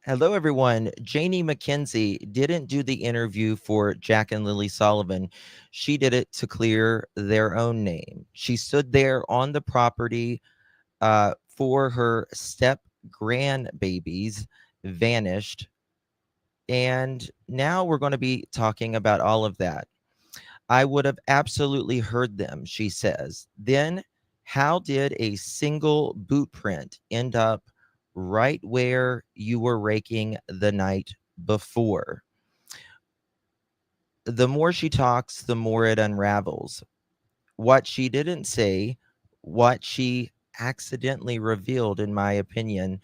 Hello, everyone. Janie McKenzie didn't do the interview for Jack and Lilly Sullivan. She did it to clear their own name. She stood there on the property for her step grandbabies vanished. And now we're going to be talking about all of that. I would have absolutely heard them, she says. Then, how did a single boot print end up right where you were raking the night before? The more she talks, the more it unravels. What she didn't say, what she accidentally revealed, in my opinion,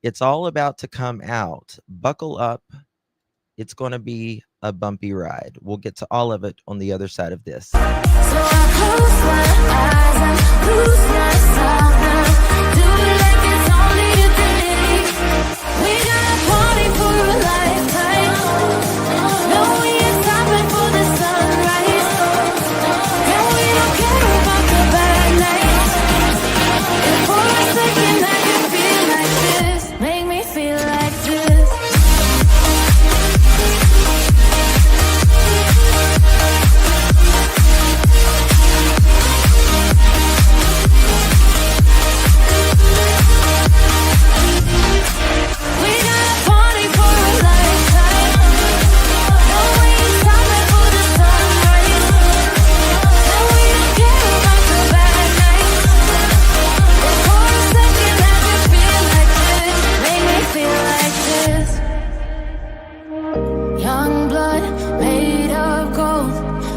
it's all about to come out. Buckle up. It's going to be a bumpy ride. We'll get to all of it on the other side of this. So I close my eyes and lose myself now. Do it like it's only today. We got a party for a lifetime. No, we ain't stopping for the sunrise. And we don't care about the bad nights. And for a second I can feel like this. Make me feel like this.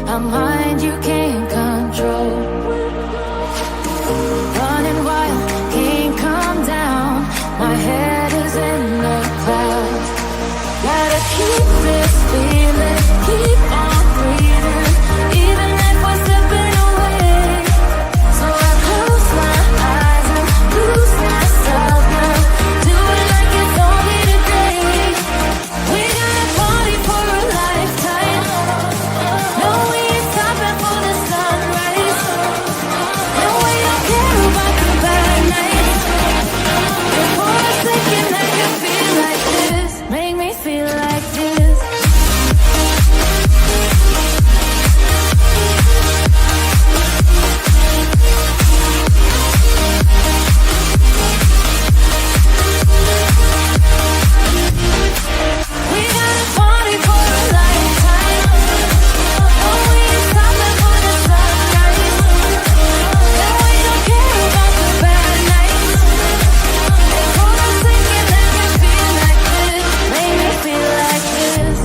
A mind you can't control. Running wild, can't come down. My head is in the clouds. Gotta keep this feeling, keep on breathing, even if we're slipping away. So I close my eyes and lose myself now. Do it like it's only today. We got a party for a lifetime. No, we ain't stopping for the sunrise. No, we don't care about the bad nights. And for a second I can feel like this. Make me feel like this. We got a party for a lifetime. No, we ain't stopping for the sunrise. No, we don't care about the bad nights. And for a second I can feel like this. Make me feel like this.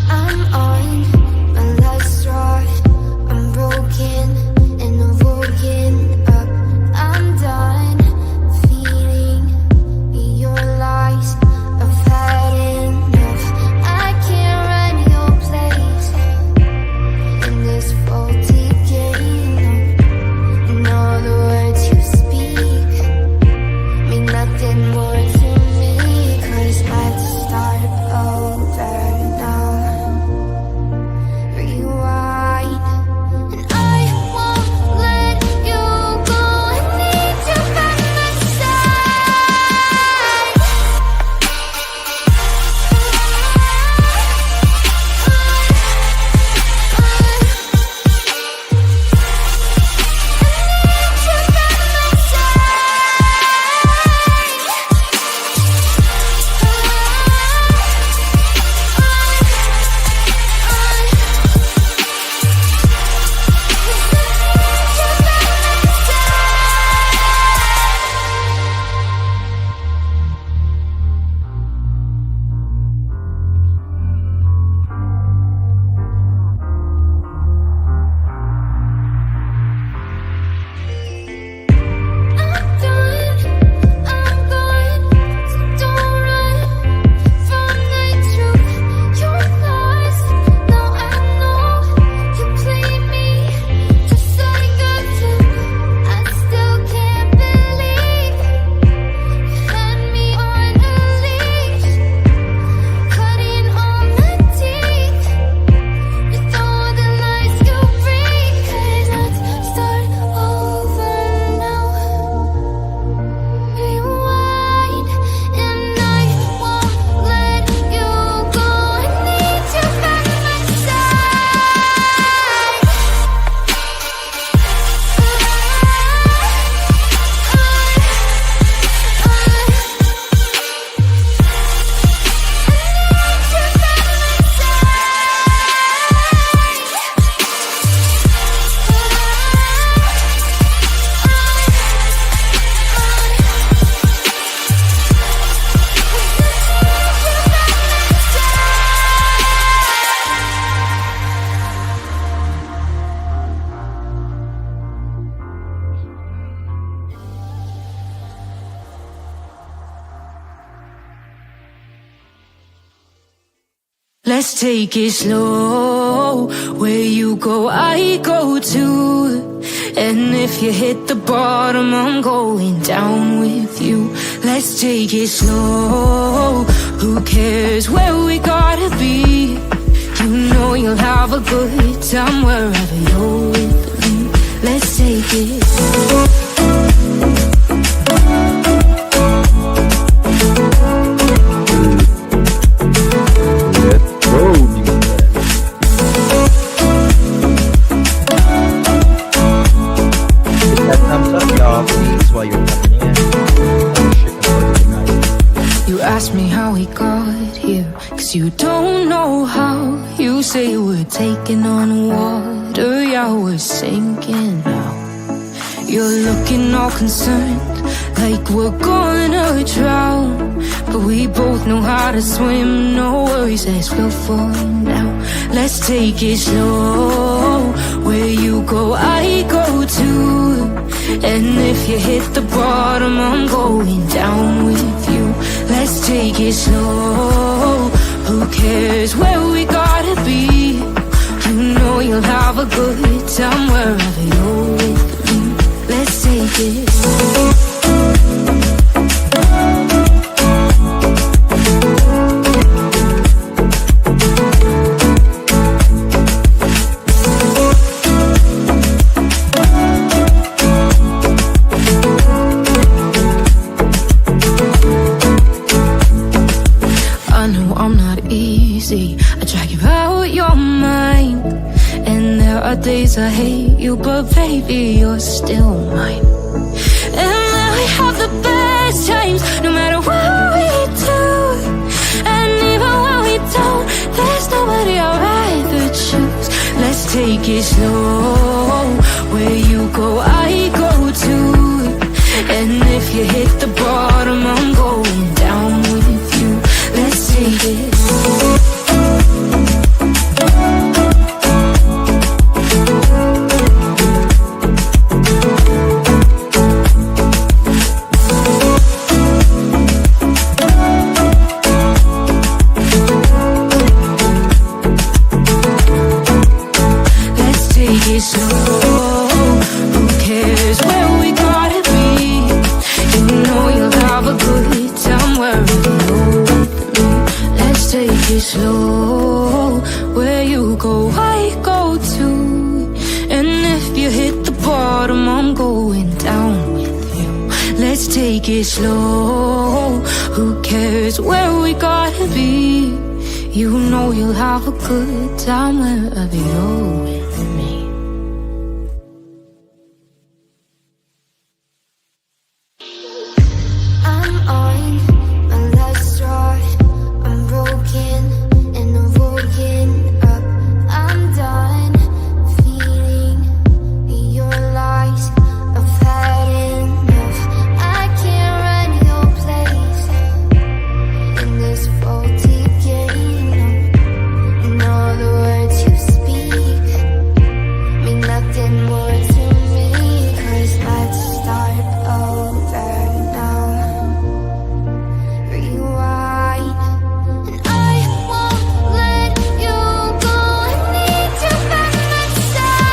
I'm on my last straw. I'm broken and I'm woken up. I'm done feeding your lies. I've had enough. I can't run your place in this faulty game. And all the words you speak Let's take it slow. Where you go, I go too. And if you hit the bottom, I'm going down with you. Let's take it slow. Who cares where we gotta be? You know you'll have a good time wherever you're with me. Let's take it slow. Ask me how we got here, 'cause you don't know how. You say we're taking on water, yeah, we're sinking now. You're looking all concerned, like we're gonna drown. But we both know how to swim, no worries as we'll fall now. Let's take it slow. Where you go, I go too. And if you hit the bottom, I'm going down with you. Let's take it slow. Who cares where we gotta be? You know you'll have a good time wherever you're with me. Let's take it slow. I drag you out your mind, and there are days I hate you, but baby, you're still mine. And then we have the best times, no matter what we do. And even when we don't, there's nobody I'd rather choose. Let's take it slow. Where you go, I go too. And if you hit the bottom, I'm going down with you. Let's take it slow. Slow, where you go, I go too. And if you hit the bottom, I'm going down with you. Let's take it slow. Who cares where we gotta be? You know you'll have a good time wherever you're with me. I'm on my last straw. I'm broken and I'm woken up. I'm done feeding your lies. I've had enough. I can't run your place in this faulty game. And all the words you speak mean nothing more to me. 'Cause let's start over now. Rewind. And I won't let you go. I need you by my side.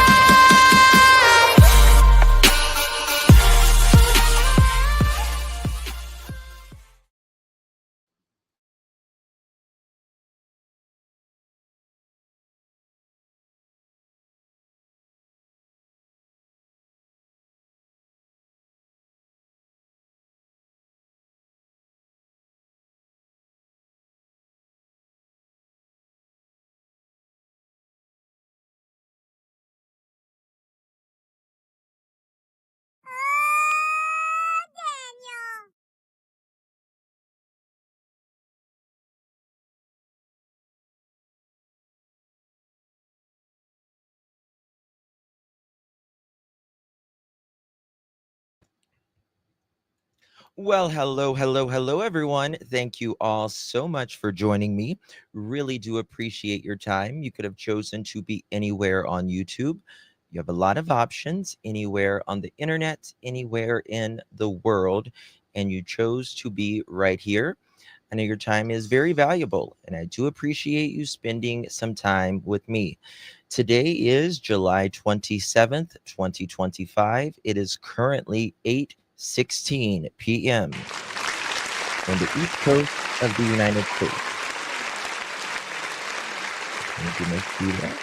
Well, hello, everyone. Thank you all so much for joining me. Really do appreciate your time. You could have chosen to be anywhere on YouTube. You have a lot of options anywhere on the internet, anywhere in the world, and you chose to be right here. I know your time is very valuable, and I do appreciate you spending some time with me. Today is July 27th, 2025. It is currently 8:16 p.m. on the East Coast of the United States. Thank you, Miss Sheila.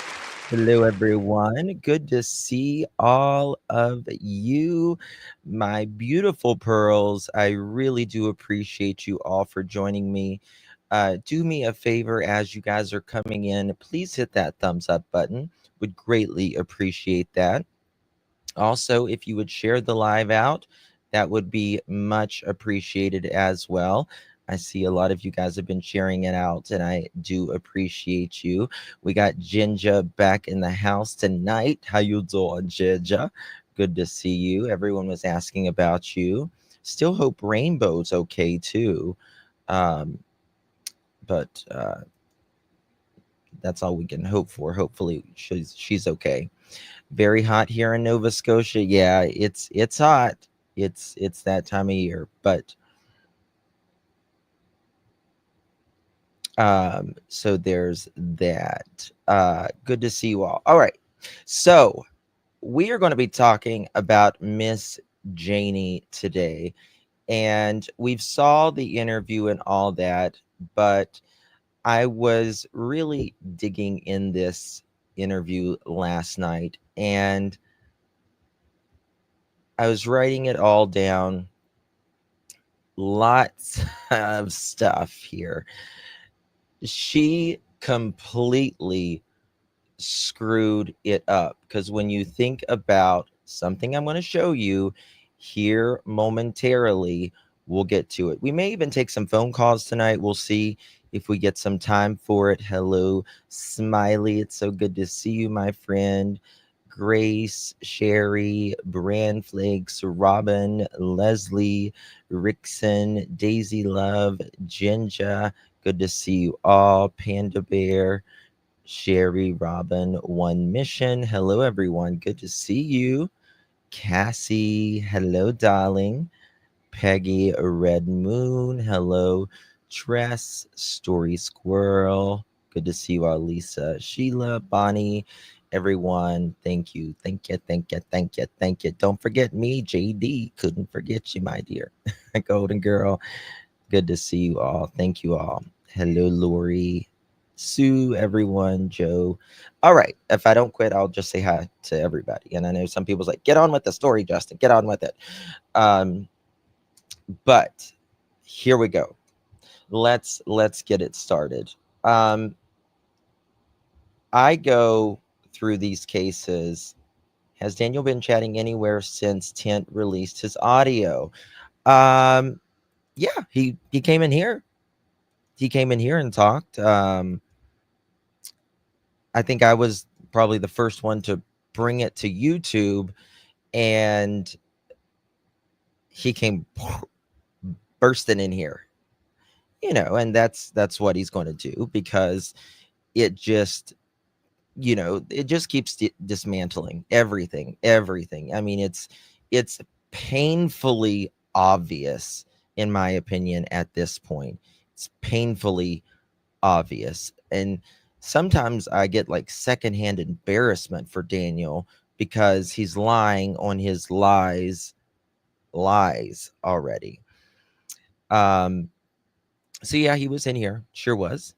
Hello, everyone. Good to see all of you, my beautiful pearls. I really do appreciate you all for joining me. Do me a favor as you guys are coming in, please hit that thumbs up button. Would greatly appreciate that. Also, if you would share the live out, that would be much appreciated as well. I see a lot of you guys have been sharing it out, and I do appreciate you. We got Ginger back in the house tonight. How you doing, Ginger? Good to see you. Everyone was asking about you. Still hope Rainbow's okay too. Um, but that's all we can hope for. Hopefully, she's okay. Very hot here in Nova Scotia. Yeah, it's hot. It's that time of year. But so there's that. Good to see you all. All right. So we are going to be talking about Miss Janie today. And we've saw the interview and all that, but I was really digging in this interview last night, and I was writing it all down. Lots of stuff here. She completely screwed it up, because when you think about something I'm going to show you here momentarily, we'll get to it. We may even take some phone calls tonight. We'll see if we get some time for it. Hello, Smiley. It's so good to see you, my friend. Grace, Sherry, Brand Flakes, Robin, Leslie, Rickson, Daisy Love, Ginger. Good to see you all. Panda Bear, Sherry, Robin, One Mission. Hello, everyone. Good to see you. Cassie, hello, darling. Peggy, Red Moon. Hello, Tress, Story Squirrel. Good to see you all, Lisa, Sheila, Bonnie, everyone. Thank you. Thank you. Thank you. Thank you. Thank you. Don't forget me, JD. Couldn't forget you, my dear. Golden Girl. Good to see you all. Thank you all. Hello, Lori, Sue, everyone, Joe. All right. If I don't quit, I'll just say hi to everybody. And I know some people's like, get on with the story, Justin. Get on with it. But here we go. Let's get it started. I go through these cases. Has Daniel been chatting anywhere since Tint released his audio? Yeah, he came in here. He came in here and talked. I think I was probably the first one to bring it to YouTube, and he came bursting in here, and that's what he's going to do, because it just, it just keeps dismantling everything. I mean, it's painfully obvious, in my opinion, at this point. It's painfully obvious. And sometimes I get like secondhand embarrassment for Daniel, because he's lying on his lies already. So yeah, he was in here. Sure was.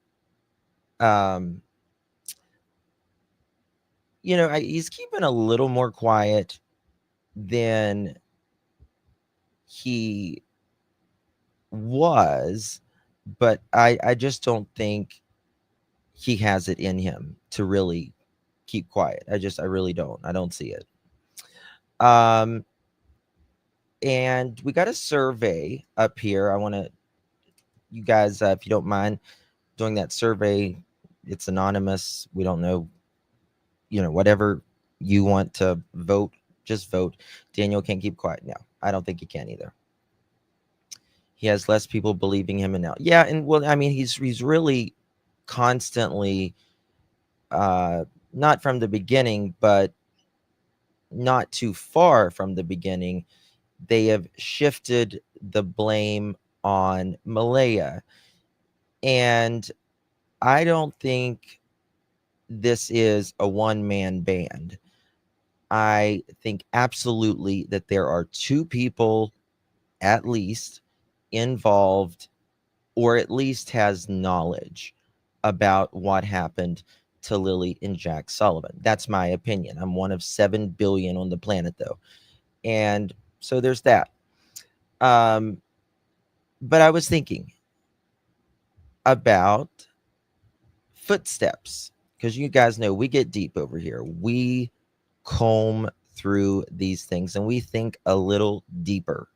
He's keeping a little more quiet than he was, but I just don't think he has it in him to really keep quiet. I really don't. I don't see it. And we got a survey up here. I want to, you guys, if you don't mind doing that survey, it's anonymous. We don't know, whatever you want to vote, just vote. Daniel can't keep quiet. No, I don't think he can either. He has less people believing him now. Yeah, and well, I mean, he's really constantly, not from the beginning, but not too far from the beginning, they have shifted the blame on Malaya. And I don't think this is a one-man band. I think absolutely that there are two people at least involved, or at least has knowledge about what happened to Lilly and Jack Sullivan. That's my opinion. I'm one of 7 billion on the planet, though. And so there's that. But I was thinking about footsteps, because you guys know we get deep over here. We comb through these things and we think a little deeper.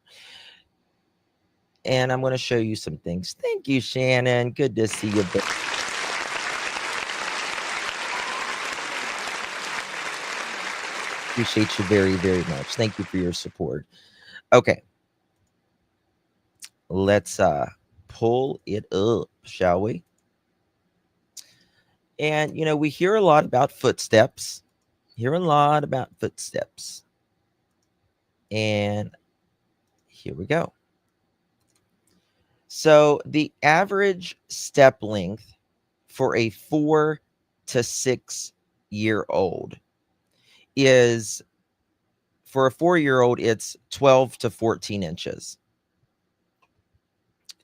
And I'm going to show you some things. Thank you, Shannon. Good to see you. Appreciate you very, very much. Thank you for your support. Okay. Let's pull it up, shall we? And, you know, we hear a lot about footsteps. And here we go. So the average step length for a 4 to 6 year old is, for a 4-year-old, it's 12 to 14 inches.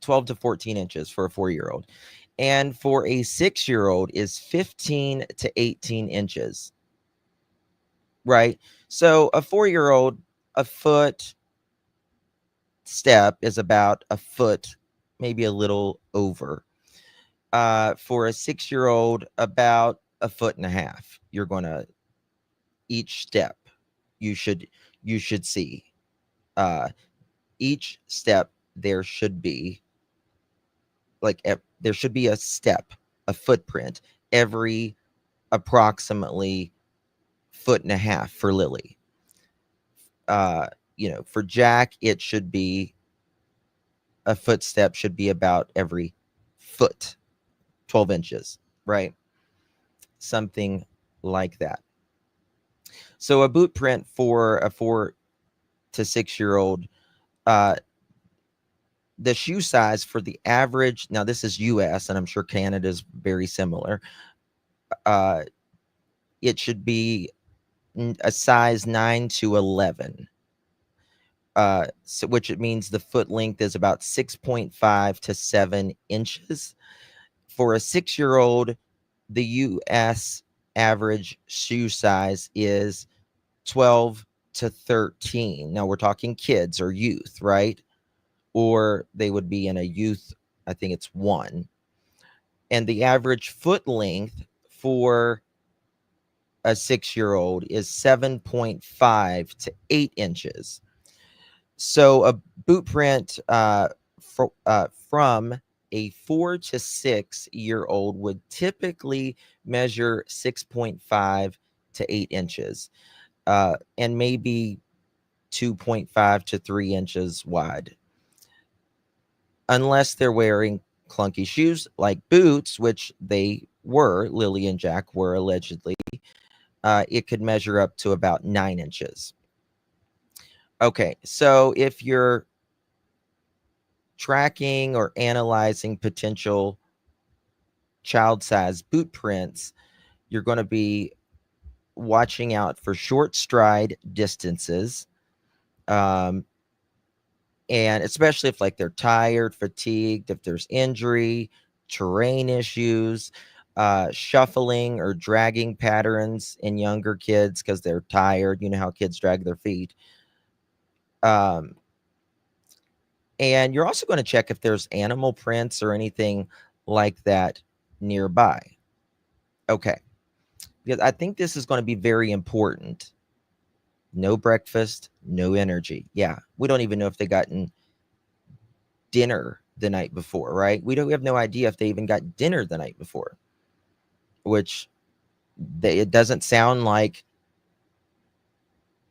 12 to 14 inches for a 4-year-old. And for a 6-year-old is 15 to 18 inches. Right? So a 4-year-old, a foot step is about a foot, maybe a little over. For a 6-year-old, about a foot and a half. You're going to, each step you should see, each step there should be there should be a step, a footprint every approximately foot and a half for Lilly. You know, for Jack, it should be, a footstep should be about every foot, 12 inches, right? Something like that. So a boot print for a 4 to 6-year-old, the shoe size for the average, now this is US, and I'm sure Canada is very similar. It should be a size 9 to 11. So which it means the foot length is about 6.5 to 7 inches. For a 6-year-old, the US average shoe size is 12 to 13. Now we're talking kids or youth, right? Or they would be in a youth, I think it's 1. And the average foot length for a 6-year-old is 7.5 to 8 inches. So a boot print from a 4 to 6-year-old would typically measure 6.5 to 8 inches, and maybe 2.5 to 3 inches wide. Unless they're wearing clunky shoes like boots, which they were, Lilly and Jack were allegedly, it could measure up to about 9 inches. Okay, so if you're tracking or analyzing potential child size boot prints, you're going to be watching out for short stride distances, and especially if like they're tired, fatigued, if there's injury, terrain issues, shuffling or dragging patterns in younger kids because they're tired. You know how kids drag their feet. And you're also going to check if there's animal prints or anything like that nearby. Okay. Because I think this is going to be very important. No breakfast, no energy. Yeah. We don't even know if they gotten dinner the night before, right? We have no idea if they even got dinner the night before, which it doesn't sound like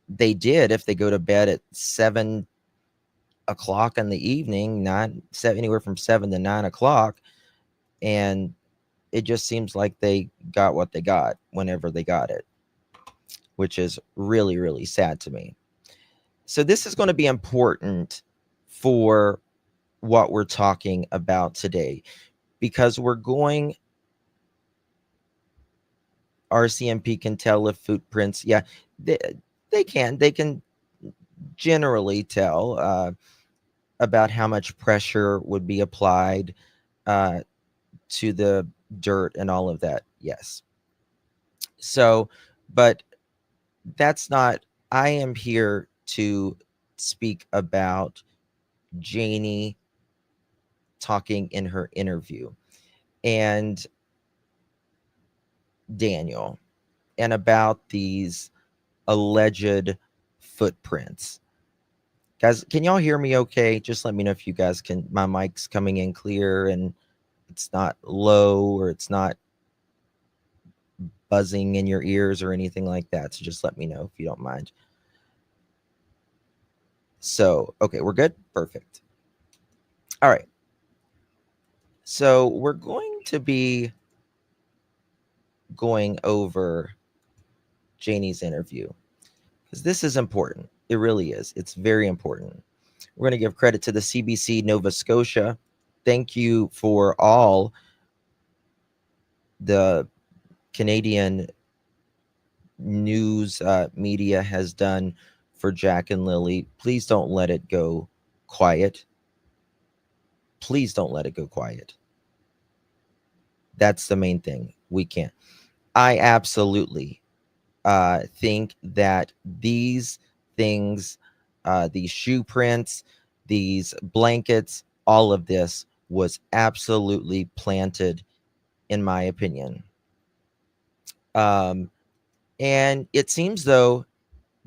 they did if they go to bed at 7 o'clock in the evening, anywhere from 7 to 9 o'clock. And it just seems like they got what they got whenever they got it, which is really, really sad to me. So this is going to be important for what we're talking about today. because we're going, RCMP can tell if footprints, yeah, they can generally tell about how much pressure would be applied uh, to the dirt and all of that. Yes. So, but that's not, I am here to speak about Janie talking in her interview and Daniel and about these alleged footprints. Guys, can y'all hear me okay? Just let me know if you guys can. My mic's coming in clear and it's not low or it's not buzzing in your ears or anything like that. So just let me know if you don't mind. So, okay, we're good? Perfect. All right. So we're going to be going over Janie's interview because this is important. It really is. It's very important. We're going to give credit to the CBC Nova Scotia. Thank you for all the Canadian news media has done for Jack and Lily. Please don't let it go quiet. Please don't let it go quiet. That's the main thing. We can't. I absolutely think that these things, these shoe prints, these blankets, all of this was absolutely planted, in my opinion. And it seems though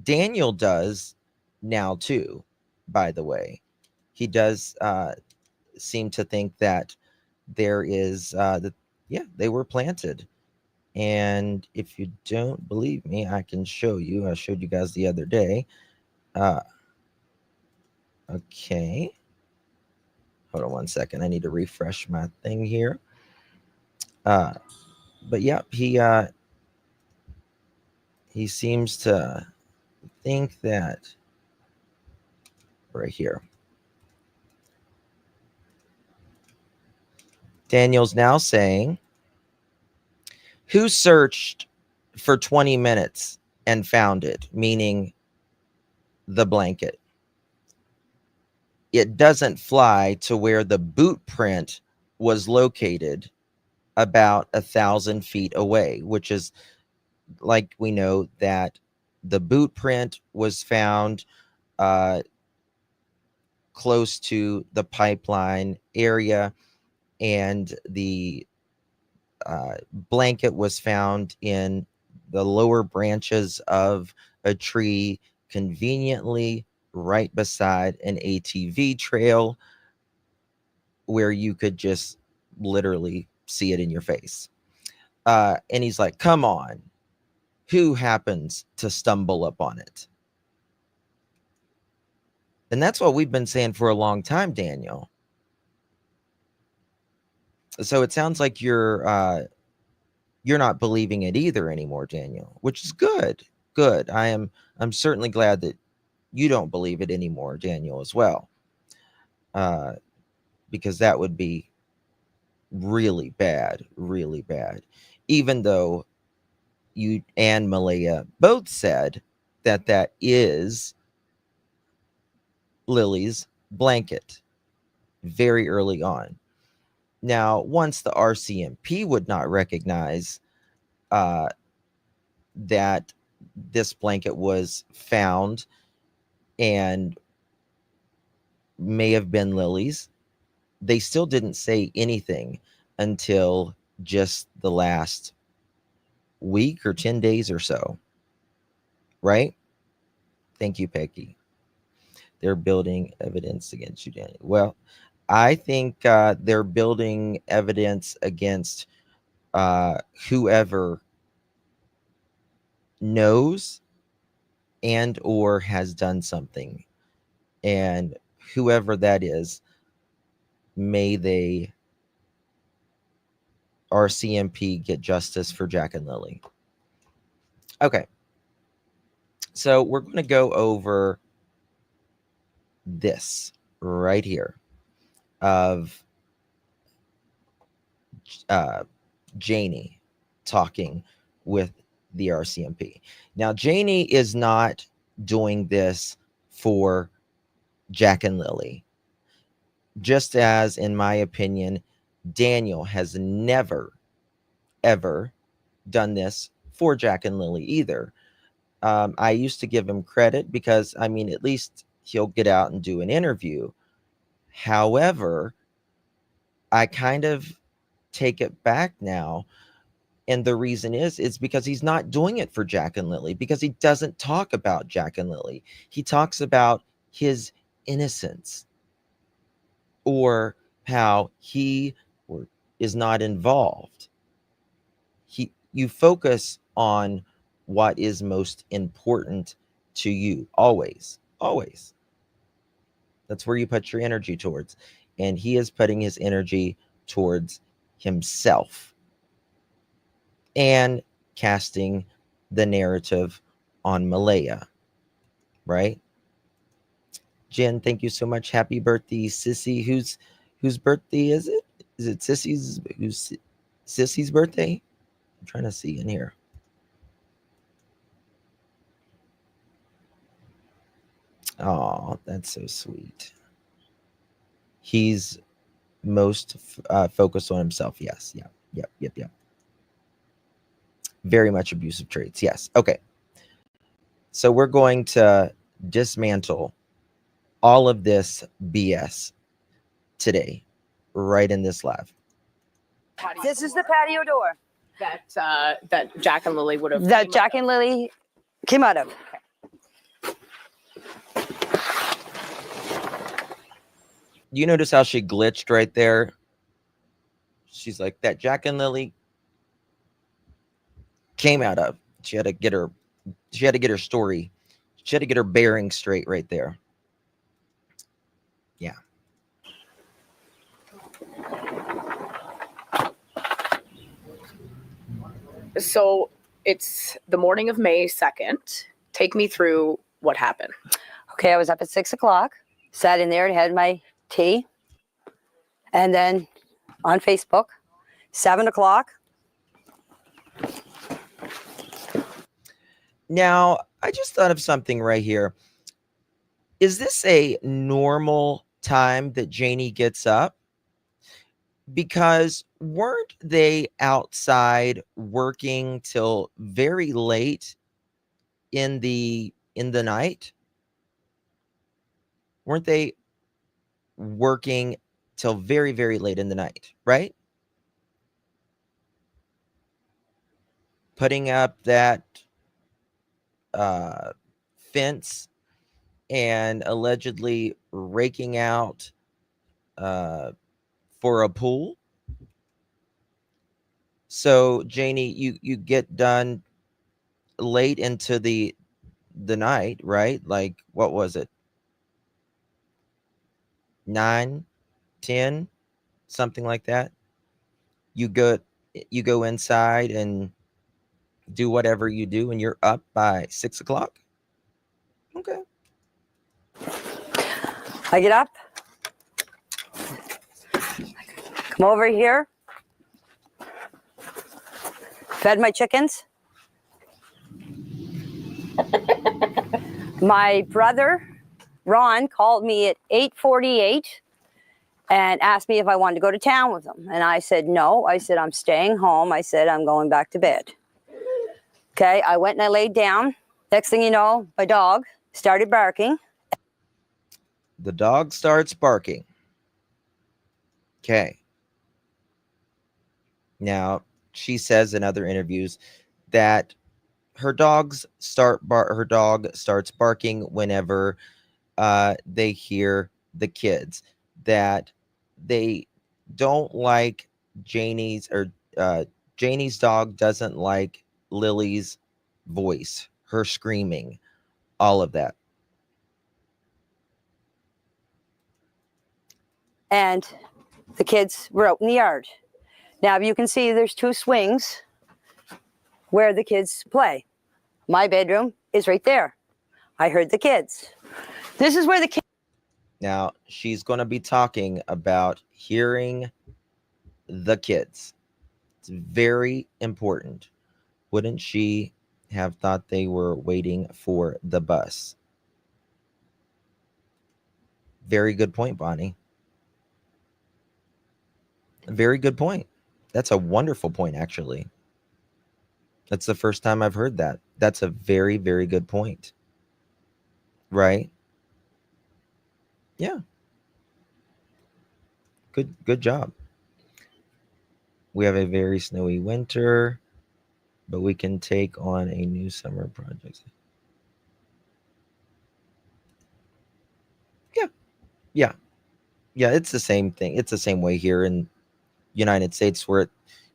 Daniel does now too, by the way. He does seem to think that there is that, yeah, they were planted. And if you don't believe me, I can show you. I showed you guys the other day. Okay. Hold on one second. I need to refresh my thing here. But yeah, he seems to think that right here. Daniel's now saying, who searched for 20 minutes and found it, meaning the blanket? It doesn't fly to where the boot print was located about 1,000 feet away, which is, like, we know that the boot print was found close to the pipeline area, and the blanket was found in the lower branches of a tree, conveniently right beside an ATV trail where you could just literally see it in your face. And he's like, come on, who happens to stumble upon it? And that's what we've been saying for a long time, Daniel. So it sounds like you're not believing it either anymore, Daniel, which is good. Good. I'm certainly glad that you don't believe it anymore, Daniel, as well. Because that would be really bad, really bad. Even though you and Malaya both said that that is Lily's blanket very early on. Now, once the RCMP would not recognize that this blanket was found and may have been Lily's, they still didn't say anything until just the last week or 10 days or so. Right? Thank you, Peggy. They're building evidence against you, Danny. Well, I think they're building evidence against whoever knows and or has done something. And whoever that is, may they, RCMP, get justice for Jack and Lily. Okay. So we're going to go over this right here of Janie talking with the RCMP. Now, Janie is not doing this for Jack and Lilly. Just as, in my opinion, Daniel has never, ever done this for Jack and Lilly either. I used to give him credit because, I mean, at least he'll get out and do an interview. However, I kind of take it back now. And the reason is because he's not doing it for Jack and Lilly, because he doesn't talk about Jack and Lilly. He talks about his innocence, or how he is not involved. You focus on what is most important to you, always. That's where you put your energy towards. And he is putting his energy towards himself and casting the narrative on Malaya, right? Jen, thank you so much. Happy birthday, Sissy. Whose birthday is it? Is it Sissy's birthday? I'm trying to see in here. Oh, that's so sweet. He's most focused on himself. Yes. Yep. Very much abusive traits. Yes. Okay. So we're going to dismantle all of this BS today, right in this live. This is the patio door that Jack and Lilly would have. that Jack and Lilly came out of. You notice how she glitched right there? She's like, that Jack and Lilly came out of. She had to get her story. She had to get her bearing straight right there. Yeah. So it's the morning of May 2nd. Take me through what happened. Okay, I was up at 6 o'clock, sat in there and had my tea. And then on Facebook, 7 o'clock. Now, I just thought of something right here. Is this a normal time that Janie gets up? Because weren't they outside working till very late in the night? Weren't they working till very, very late in the night, right? Putting up that fence and allegedly raking out for a pool. So Janie, you get done late into the night, right? Like, what was it? 9, 10, something like that. You go inside and do whatever you do, and you're up by 6 o'clock. Okay. I get up, come over here, fed my chickens. My brother, Ron, called me at 8:48 and asked me if I wanted to go to town with him. And I said, no. I said, I'm staying home. I said, I'm going back to bed. Okay, I went and I laid down. Next thing you know, my dog started barking. The dog starts barking. Okay. Now, she says in other interviews that her dog starts barking whenever they hear the kids, that they don't like Janie's dog doesn't like Lily's voice, her screaming, all of that. And the kids were out in the yard. Now, you can see there's 2 swings where the kids play. My bedroom is right there. I heard the kids. This is where the kids. Now, she's going to be talking about hearing the kids. It's very important. Wouldn't she have thought they were waiting for the bus? Very good point, Bonnie. Very good point. That's a wonderful point, actually. That's the first time I've heard that. That's a very, very good point. Right? Yeah. Good job. We have a very snowy winter, but we can take on a new summer project. Yeah. Yeah. Yeah, it's the same thing. It's the same way here in United States where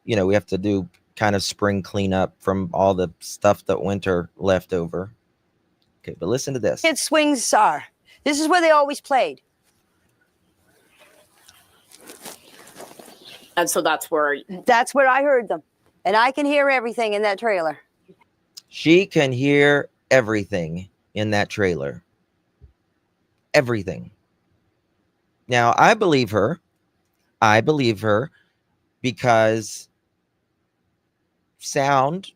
we have to do kind of spring cleanup from all the stuff that winter left over. Okay, but listen to this. Kids swings are. This is where they always played. And so that's where I heard them. And I can hear everything in that trailer. She can hear everything in that trailer. Everything. Now, I believe her. I believe her because sound,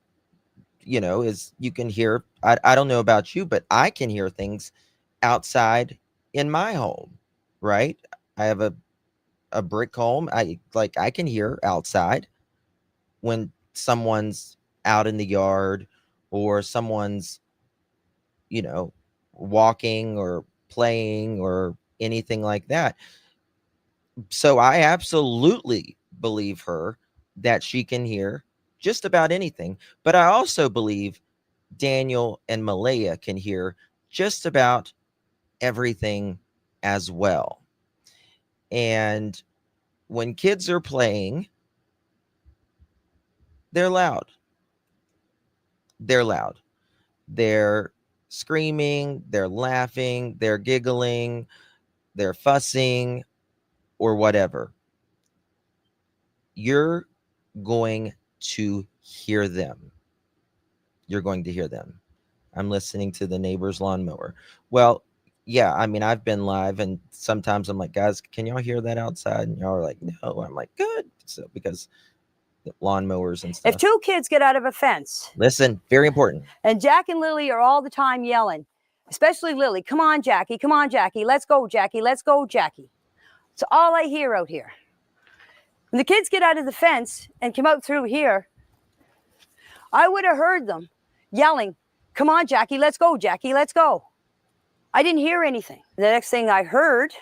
is you can hear. I don't know about you, but I can hear things outside in my home, right? I have a brick home. I can hear outside when someone's out in the yard or someone's, walking or playing or anything like that. So I absolutely believe her that she can hear just about anything. But I also believe Daniel and Malaya can hear just about everything as well. And when kids are playing, they're loud. They're loud. They're screaming, they're laughing, they're giggling, they're fussing, or whatever. You're going to hear them. You're going to hear them. I'm listening to the neighbor's lawnmower. Well, yeah, I mean, I've been live and sometimes I'm like, guys, can y'all hear that outside? And y'all are like, no. I'm like, good. So because the lawnmowers and stuff. If two kids get out of a fence. Listen, very important. And Jack and Lily are all the time yelling, especially Lily. Come on, Jackie. Come on, Jackie. Let's go, Jackie. Let's go, Jackie. It's all I hear out here. When the kids get out of the fence and come out through here, I would have heard them yelling, come on, Jackie, let's go, Jackie, let's go. I didn't hear anything. The next thing I heard.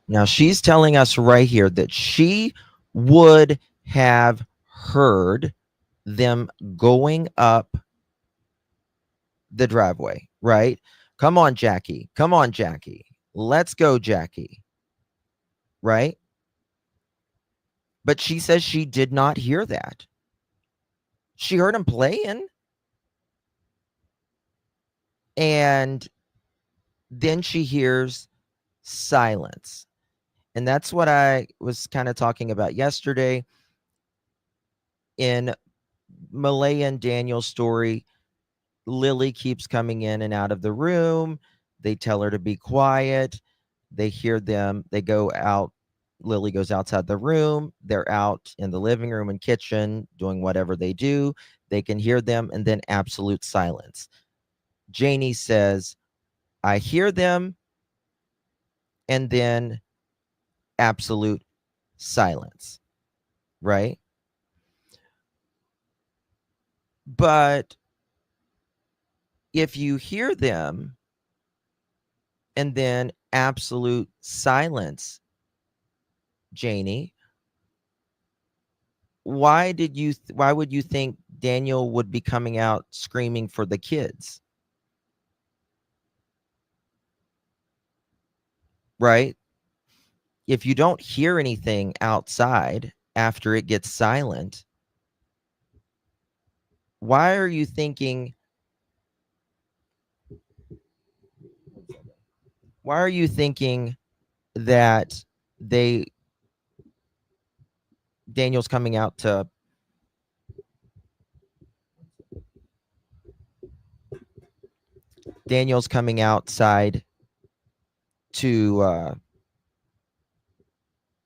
Now she's telling us right here that she would have heard them going up the driveway, right? Come on, Jackie. Come on, Jackie. Let's go, Jackie. Right? But she says she did not hear that. She heard him playing. And then she hears silence. And that's what I was kind of talking about yesterday. In Malaya and Daniel's story, Lily keeps coming in and out of the room. They tell her to be quiet. They hear them. They go out. Lily goes outside the room. They're out in the living room and kitchen doing whatever they do. They can hear them, and then absolute silence. Janie says, I hear them, and then absolute silence, right? But if you hear them and then absolute silence, Janie, why would you think Daniel would be coming out screaming for the kids? Right? If you don't hear anything outside after it gets silent, why are you thinking that Daniel's coming out to Daniel's coming outside to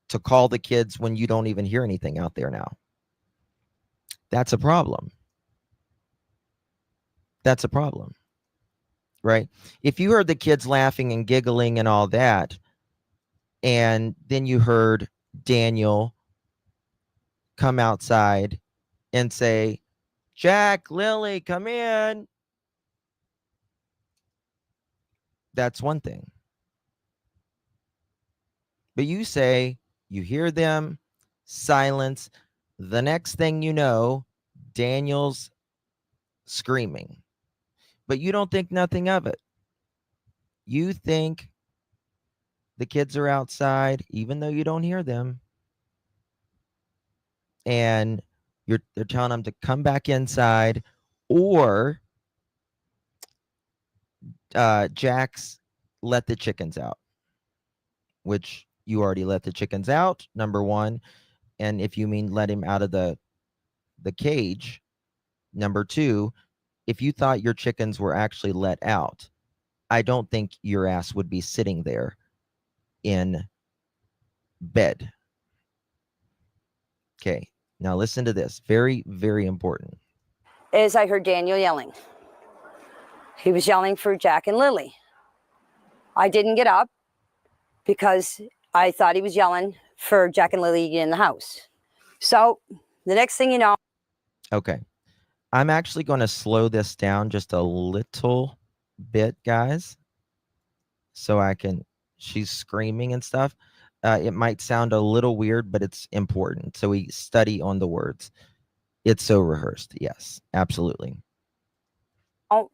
to call the kids when you don't even hear anything out there now. That's a problem. That's a problem, right? If you heard the kids laughing and giggling and all that, and then you heard Daniel come outside and say, Jack, Lily, come in. That's one thing. But you say, you hear them, silence. The next thing you know, Daniel's screaming. But you don't think nothing of it. You think the kids are outside, even though you don't hear them. And they're telling them to come back inside, or Jack's let the chickens out, which you already let the chickens out, number one. And if you mean let him out of the cage, number two, if you thought your chickens were actually let out, I don't think your ass would be sitting there in bed. Okay, now listen to this. Very, very important. Is I heard Daniel yelling. He was yelling for Jack and Lily. I didn't get up because I thought he was yelling for Jack and Lily to get in the house. So the next thing you know. Okay. I'm actually going to slow this down just a little bit, guys. So I can, she's screaming and stuff. It might sound a little weird, but it's important. So we study on the words. It's so rehearsed. Yes, absolutely. Oh,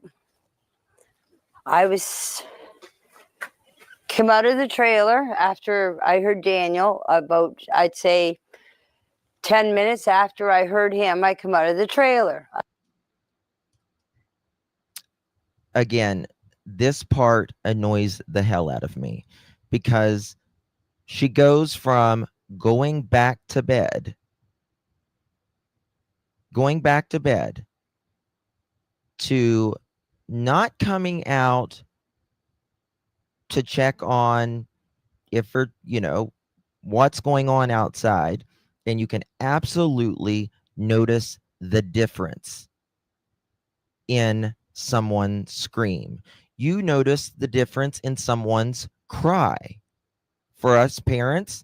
I came out of the trailer after I heard Daniel, about, I'd say 10 minutes after I heard him, I come out of the trailer. Again, this part annoys the hell out of me because she goes from going back to bed to not coming out to check on if what's going on outside. And you can absolutely notice the difference in someone's scream. You notice the difference in someone's cry. For us parents,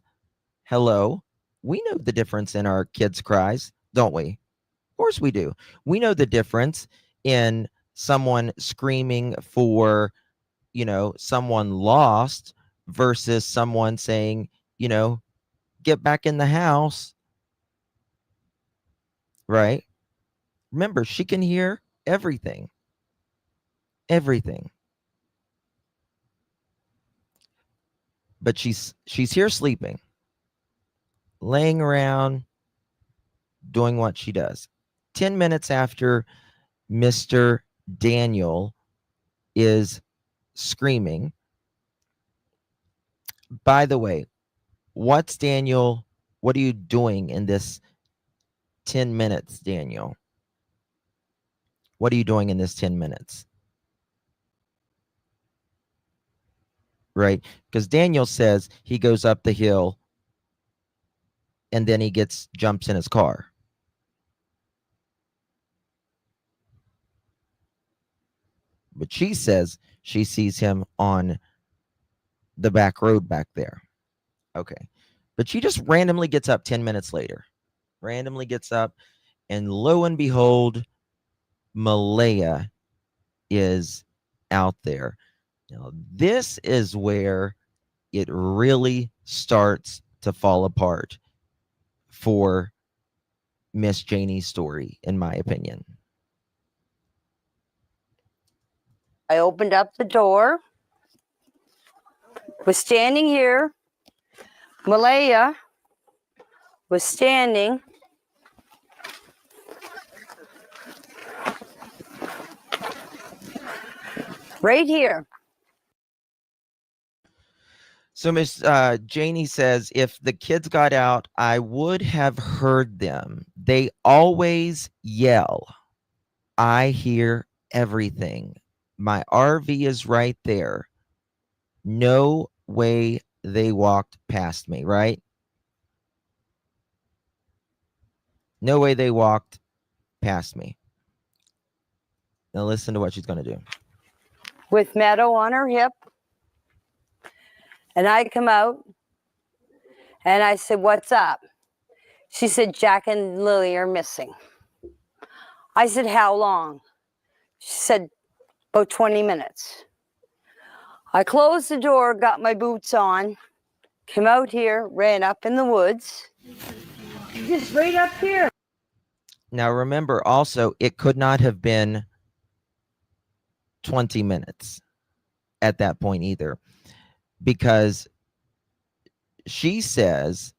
hello, we know the difference in our kids' cries, don't we? Of course we do. We know the difference in someone screaming for, someone lost versus someone saying, get back in the house, right? Remember, she can hear everything. But she's here sleeping, laying around, doing what she does. 10 minutes after Mr. Daniel is screaming. By the way, what are you doing in this 10 minutes, Daniel? What are you doing in this 10 minutes? Right? Because Daniel says he goes up the hill and then he jumps in his car. But she says she sees him on the back road back there. Okay. But she just randomly gets up 10 minutes later. Randomly gets up, and lo and behold, Malaya is out there. Now, this is where it really starts to fall apart for Miss Janie's story, in my opinion. I opened up the door, was standing here. Malaya was standing right here. So Miss Janie says, if the kids got out, I would have heard them. They always yell. I hear everything. My RV is right there. No way they walked past me, right? No way they walked past me. Now listen to what she's going to do. with Meadow on her hip. And I come out and I said, "What's up?" She said, "Jack and Lily are missing." I said, "How long?" She said, "About 20 minutes." I closed the door, got my boots on, came out here, ran up in the woods. Just right up here. Now remember also, it could not have been 20 minutes at that point either, because she says,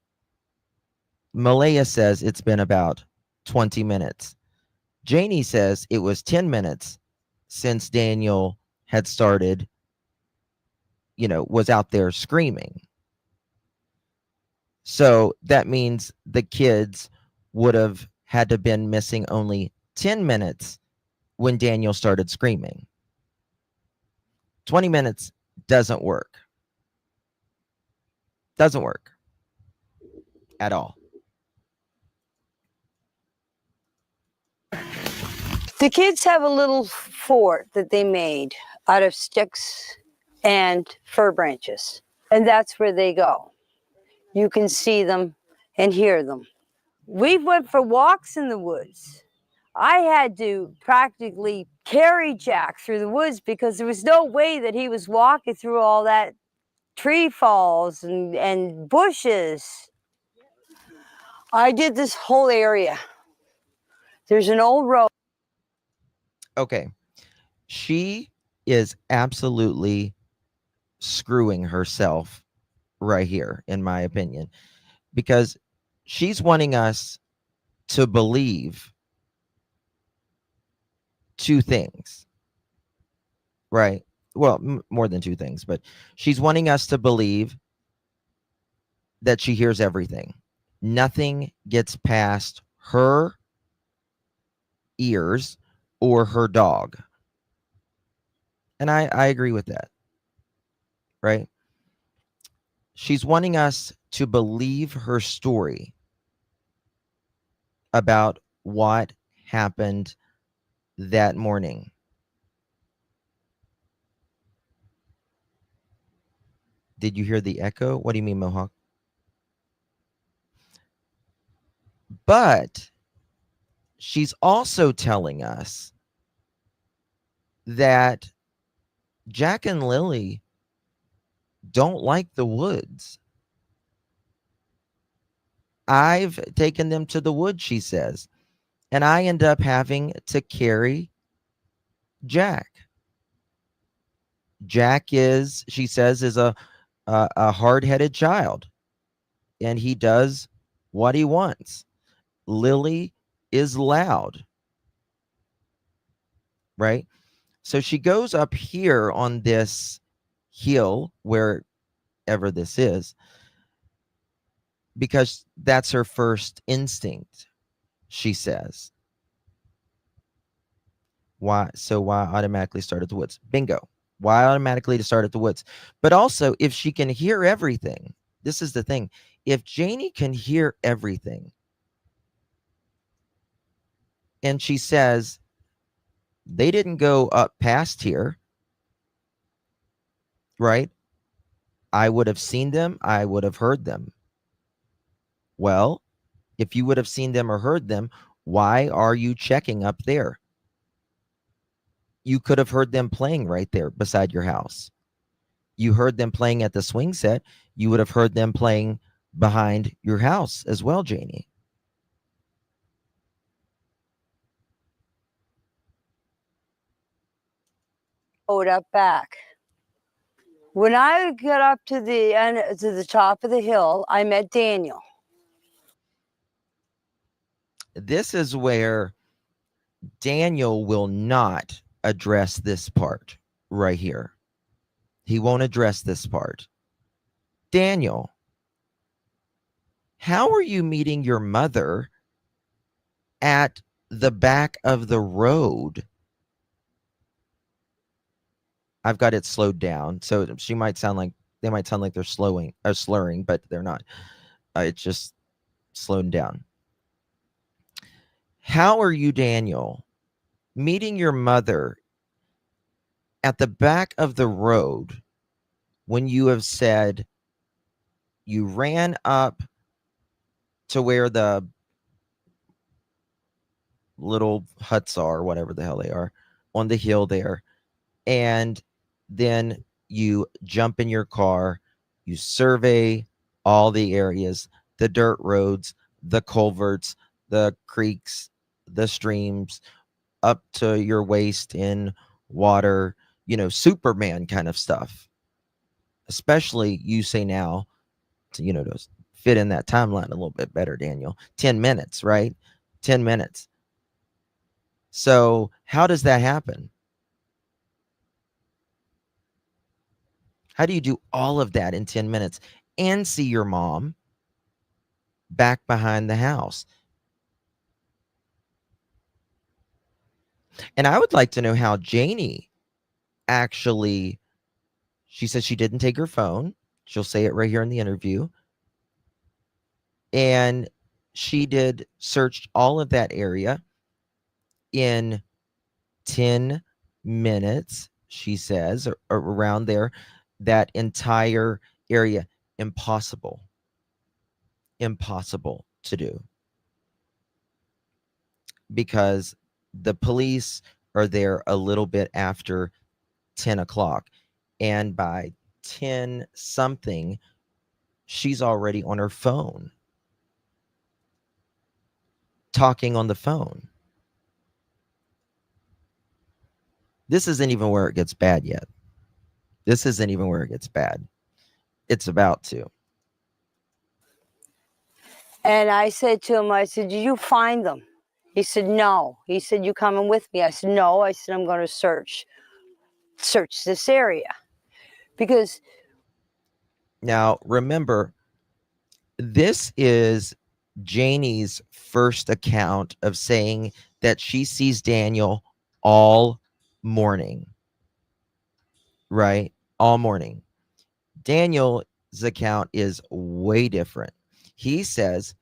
Malaya says it's been about 20 minutes. Janie says it was 10 minutes since Daniel had started, was out there screaming. So that means the kids would have had to been missing only 10 minutes when Daniel started screaming. 20 minutes doesn't work. Doesn't work at all. The kids have a little fort that they made out of sticks and fir branches, and that's where they go. You can see them and hear them. We went for walks in the woods. I had to practically carry Jack through the woods because there was no way that he was walking through all that tree falls and bushes. I did this whole area. There's an old road. Okay. She is absolutely screwing herself right here, in my opinion, because she's wanting us to believe two things, right? Well, more than two things, but she's wanting us to believe that she hears everything. Nothing gets past her ears or her dog. And I agree with that, right? She's wanting us to believe her story about what happened that morning. Did you hear the echo? What do you mean, Mohawk? But she's also telling us that Jack and Lily don't like the woods. I've taken them to the woods, she says, and I end up having to carry Jack. Jack is, she says, is a hard-headed child, and he does what he wants. Lily is loud, right? So she goes up here on this hill, wherever this is, because that's her first instinct, she says. Why? So why automatically start at the woods? Bingo. Why automatically to start at the woods? But also, if she can hear everything, this is the thing. If Janie can hear everything, and she says, they didn't go up past here, right? I would have seen them. I would have heard them. Well, if you would have seen them or heard them, why are you checking up there? You could have heard them playing right there beside your house. You heard them playing at the swing set. You would have heard them playing behind your house as well, Janie. Up back. When I got up to the end, to the top of the hill, I met Daniel. This is where Daniel will not address this part right here. He won't address this part. Daniel, how are you meeting your mother at the back of the road? I've got it slowed down, so they might sound like they're slurring, but they're not. It's just slowed down. How are you, Daniel, meeting your mother at the back of the road when you have said you ran up to where the little huts are, whatever the hell they are, on the hill there, and then you jump in your car, you survey all the areas, the dirt roads, the culverts, the creeks, the streams, up to your waist in water, Superman kind of stuff. Especially, you say now, to fit in that timeline a little bit better, Daniel. 10 minutes, right? 10 minutes. So how does that happen? How do you do all of that in 10 minutes and see your mom back behind the house? And I would like to know how Janie actually, she says she didn't take her phone. She'll say it right here in the interview. And she did searched all of that area in 10 minutes, she says, or around there, that entire area. Impossible to do, because the police are there a little bit after 10 o'clock. And by 10 something, she's already on her phone, talking on the phone. This isn't even where it gets bad yet. This isn't even where it gets bad. It's about to. And I said to him, I said, did you find them? He said, no. He said, you coming with me? I said, no. I said, I'm going to search this area. Because now, remember, this is Janie's first account of saying that she sees Daniel all morning, right? All morning. Daniel's account is way different. He says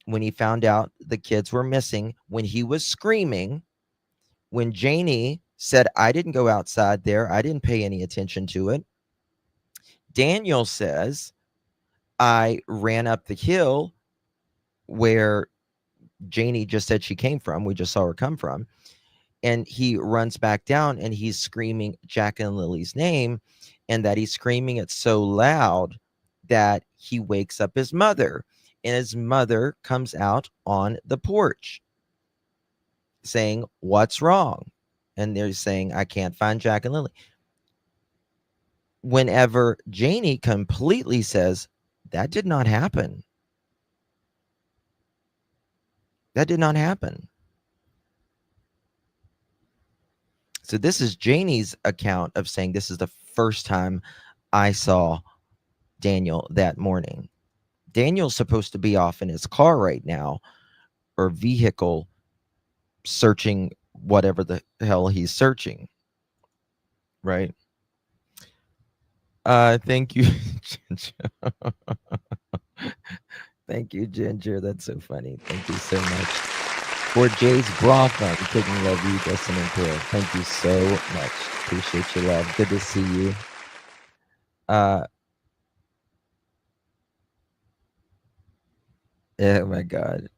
when he found out the kids were missing, when he was screaming, when Janie said, I didn't go outside there, I didn't pay any attention to it. Daniel says, I ran up the hill where Janie just said she came from. We just saw her come from. And he runs back down and he's screaming Jack and Lily's name, and that he's screaming it so loud that he wakes up his mother. And his mother comes out on the porch saying, what's wrong? And they're saying, I can't find Jack and Lily. Whenever Janie completely says, that did not happen. That did not happen. So this is Janie's account of saying, this is the first time I saw Daniel that morning. Daniel's supposed to be off in his car right now, or vehicle, searching whatever the hell he's searching. Right? Thank you. Thank you, Ginger. That's so funny. Thank you so much. For Jay's bra fun, taking love you, Justin and Pearl. Thank you so much. Appreciate your love. Good to see you. Oh my God.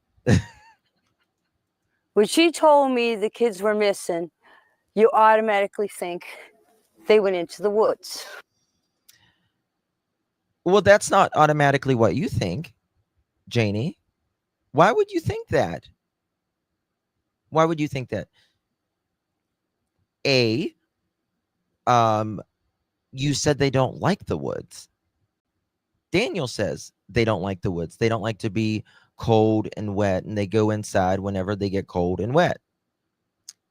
when she told me the kids were missing, you automatically think they went into the woods. Well, that's not automatically what you think, Janie. Why would you think that? Why would you think that? A, you said they don't like the woods. Daniel says they don't like the woods. They don't like to be cold and wet, and they go inside whenever they get cold and wet.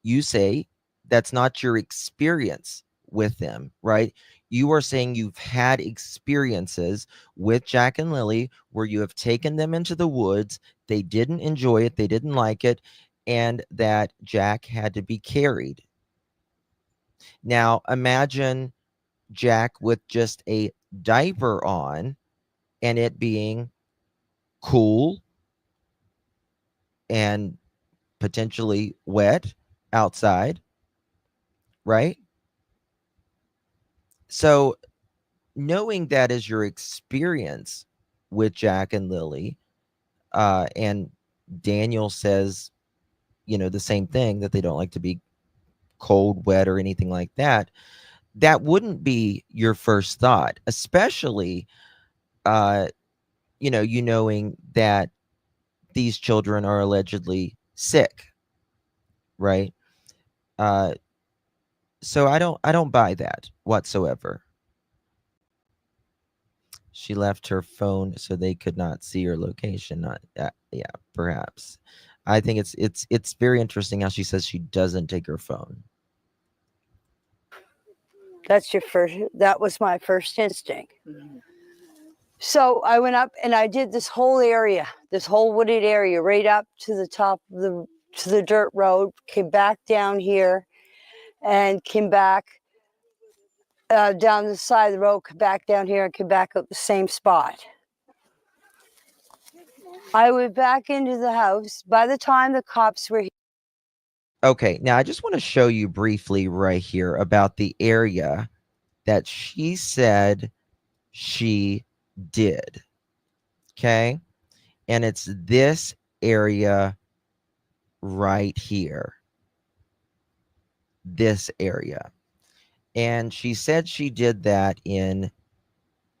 You say that's not your experience with them, right? You are saying you've had experiences with Jack and Lily where you have taken them into the woods. They didn't enjoy it. They didn't like it. And that Jack had to be carried. Now, imagine Jack with just a diaper on and it being cool and potentially wet outside, right? So knowing that is your experience with Jack and Lilly, and Daniel says, the same thing, that they don't like to be cold, wet, or anything like that, that wouldn't be your first thought, especially, you knowing that these children are allegedly sick, right? So I don't buy that whatsoever. She left her phone so they could not see her location. Not, yeah, perhaps. I think it's very interesting how she says she doesn't take her phone. That was my first instinct. So I went up and I did this whole area, this whole wooded area, right up to the top of the dirt road, came back down here and came back down the side of the road, came back down here and came back up the same spot. I went back into the house. By the time the cops were here. Okay, now I just want to show you briefly right here about the area that she said she did. Okay, and it's this area right here. This area. And she said she did that in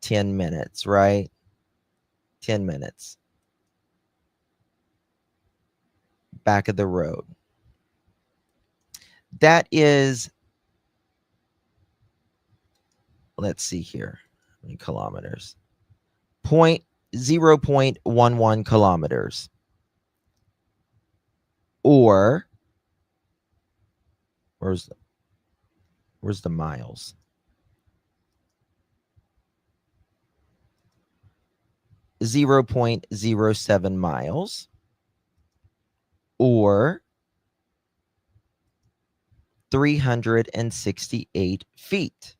10 minutes, right? 10 minutes. Back of the road. That is, let's see here, how many kilometers? 0.11 kilometers. Or, where's the miles? 0.07 miles. Or 368 feet.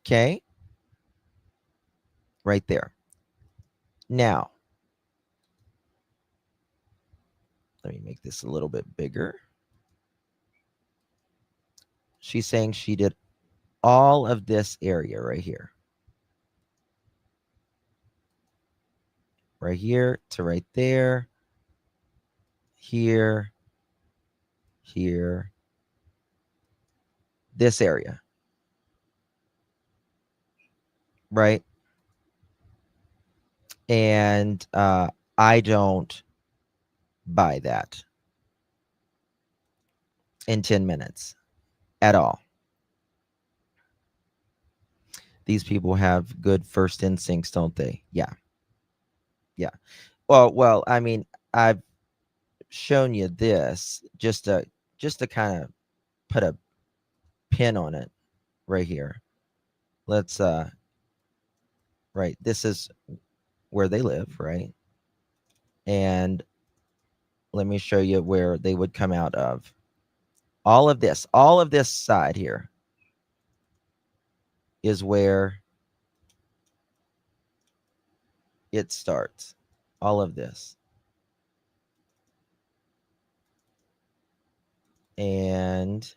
Okay? Right there. Now, let me make this a little bit bigger. She's saying she did all of this area right here. Right here to right there. Here. Here. This area. Right? And I don't buy that in 10 minutes at all. These people have good first instincts, don't they? Yeah. Yeah. Well, I mean, I've shown you this just to kind of put a pin on it right here. Let's right, this is where they live, right? And let me show you where they would come out of. All of this side here is where it starts. All of this. And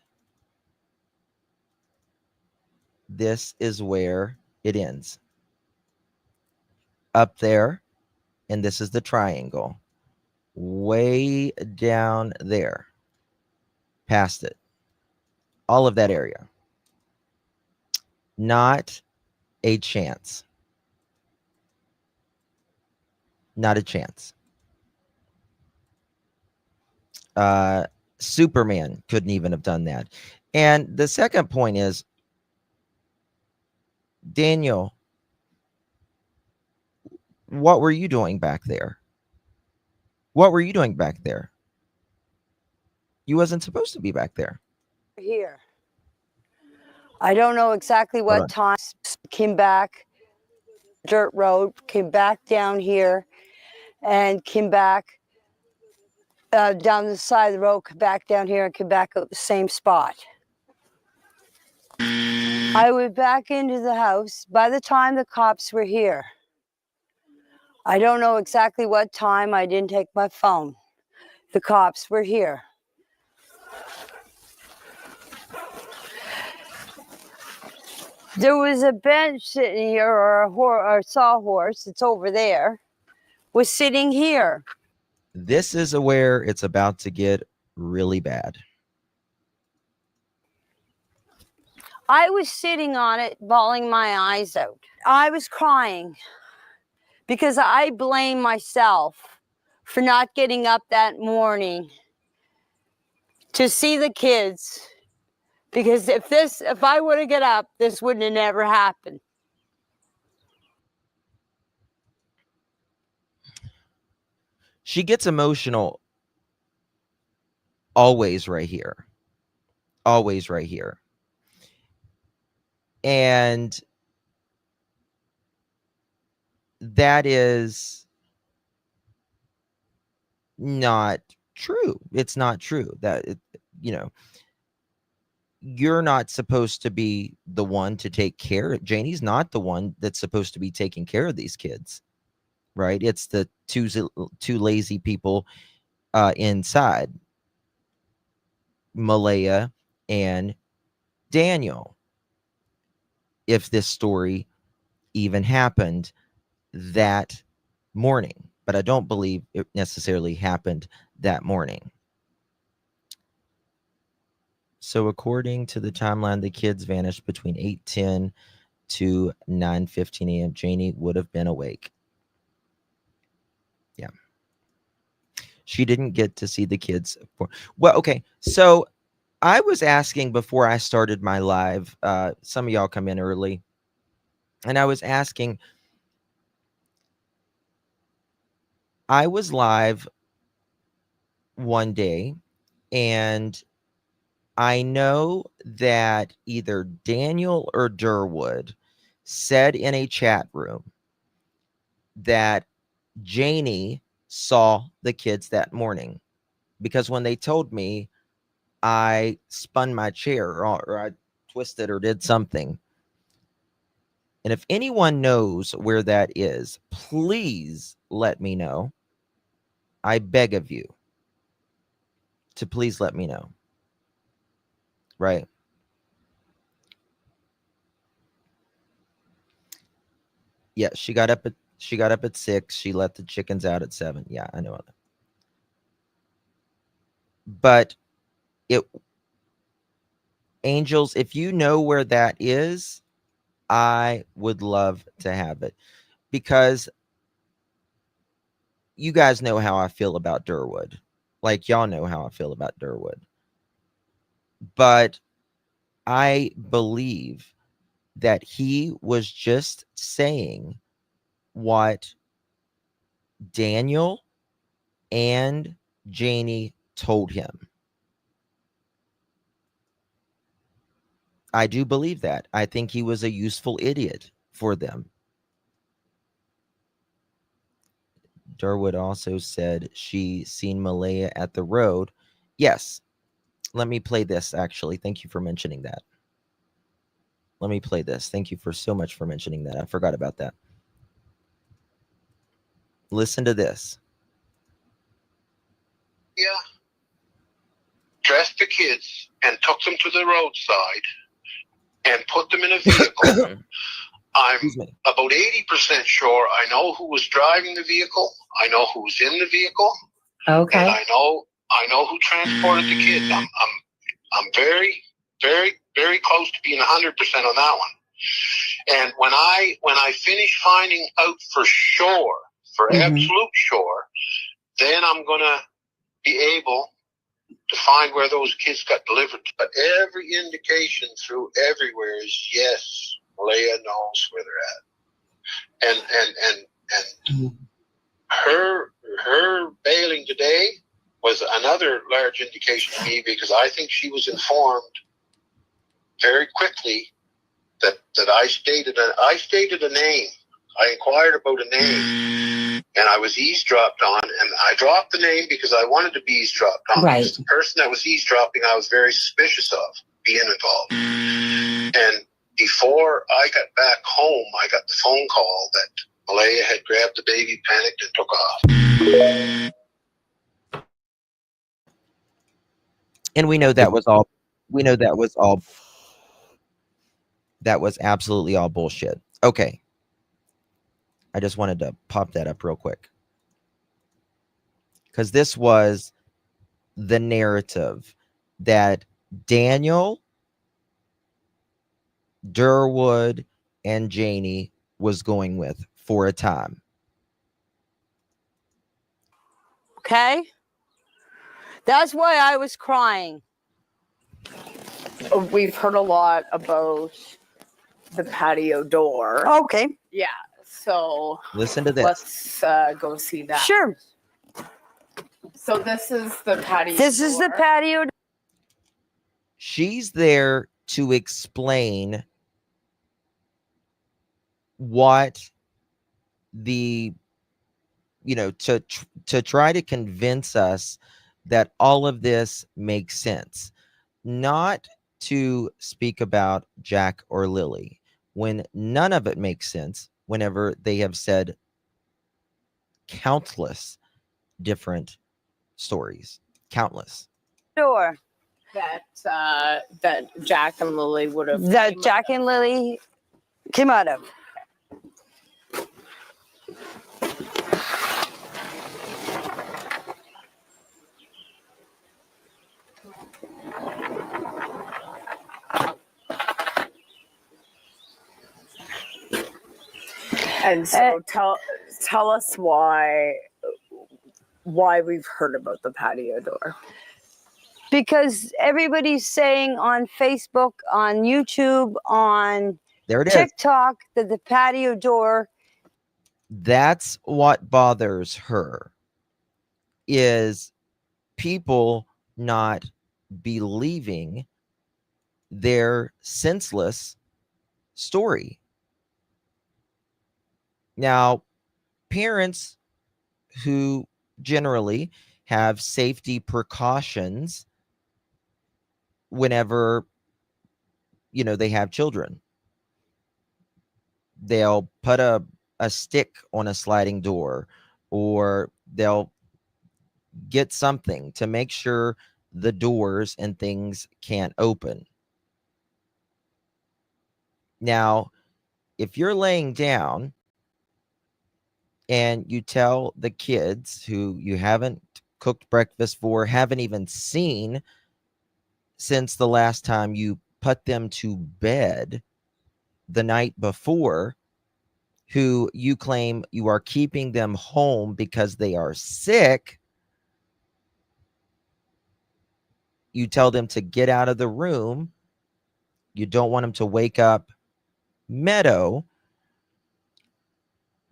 this is where it ends. Up there, and this is the triangle. Way down there. Past it. All of that area. Not a chance. Not a chance. Superman couldn't even have done that. And the second point is, Daniel, what were you doing back there? What were you doing back there? You wasn't supposed to be back there. Here. I don't know exactly what time. Came back, dirt road, came back down here, and came back down the side of the road, came back down here, and came back at the same spot. I went back into the house. By the time the cops were here, I don't know exactly what time. I didn't take my phone. The cops were here. There was a bench sitting here, or a sawhorse. It's over there. Was sitting here. This is where it's about to get really bad. I was sitting on it, bawling my eyes out. I was crying because I blame myself for not getting up that morning to see the kids. Because if I would have got up, this wouldn't have never happened. She gets emotional always right here. Always right here. And that is not true. It's not true that, you're not supposed to be the one to take care. Janie's not the one that's supposed to be taking care of these kids, right? It's the two lazy people inside, Malaya and Daniel. If this story even happened that morning, but I don't believe it necessarily happened that morning. So according to the timeline, the kids vanished between 8:10 to 9:15 a.m. Janie would have been awake. Yeah. She didn't get to see the kids. Well, okay. So I was asking before I started my live, some of y'all come in early, and I was asking, I was live one day, and I know that either Daniel or Durwood said in a chat room that Janie saw the kids that morning, because when they told me, I spun my chair or I twisted or did something. And if anyone knows where that is, please let me know. I beg of you to please let me know. Right. Yeah, she got up at 6. She let the chickens out at 7. Yeah, I know that. But Angels, if you know where that is, I would love to have it, because you guys know how I feel about Durwood. Like, y'all know how I feel about Durwood. But I believe that he was just saying what Daniel and Janie told him. I do believe that. I think he was a useful idiot for them. Durwood also said she seen Malaya at the road. Yes. Let me play this, actually. Thank you for mentioning that. Let me play this. Thank you for so much for mentioning that. I forgot about that. Listen to this. Yeah. Dressed the kids and took them to the roadside and put them in a vehicle. I'm about 80% sure I know who was driving the vehicle. I know who's in the vehicle. Okay. And I know who transported the kids. I'm very, very, very close to being 100% on that one. And when I finish finding out for sure, for absolute sure, then I'm gonna be able to find where those kids got delivered. But every indication through everywhere is yes, Malaya knows where they're at. And her bailing today was another large indication to me, because I think she was informed very quickly that I stated a name. I inquired about a name, and I was eavesdropped on, and I dropped the name because I wanted to be eavesdropped on. Right. Because the person that was eavesdropping, I was very suspicious of being involved. And before I got back home, I got the phone call that Malaya had grabbed the baby, panicked, and took off. And we know that was all. We know that was all. That was absolutely all bullshit. Okay. I just wanted to pop that up real quick. Because this was the narrative that Daniel, Durwood, and Janie was going with for a time. Okay? That's why I was crying. We've heard a lot about the patio door. Okay. Yeah. So Listen to this. let's go see that. Sure. So this is the patio This is the door. patio. She's there to explain what the, to try to convince us that all of this makes sense, not to speak about Jack or Lily when none of it makes sense, whenever they have said countless different stories, countless. Door. That Jack and Lily would have. That Jack and Lily came out of. And so tell us why we've heard about the patio door. Because everybody's saying on Facebook, on YouTube, on There it is. TikTok that the patio door. That's what bothers her, is people not believing their senseless story. Now, parents who generally have safety precautions whenever, they have children, they'll put a stick on a sliding door, or they'll get something to make sure the doors and things can't open. Now, if you're laying down and you tell the kids who you haven't cooked breakfast for, haven't even seen since the last time you put them to bed the night before, who you claim you are keeping them home because they are sick, you tell them to get out of the room, you don't want them to wake up Meadow,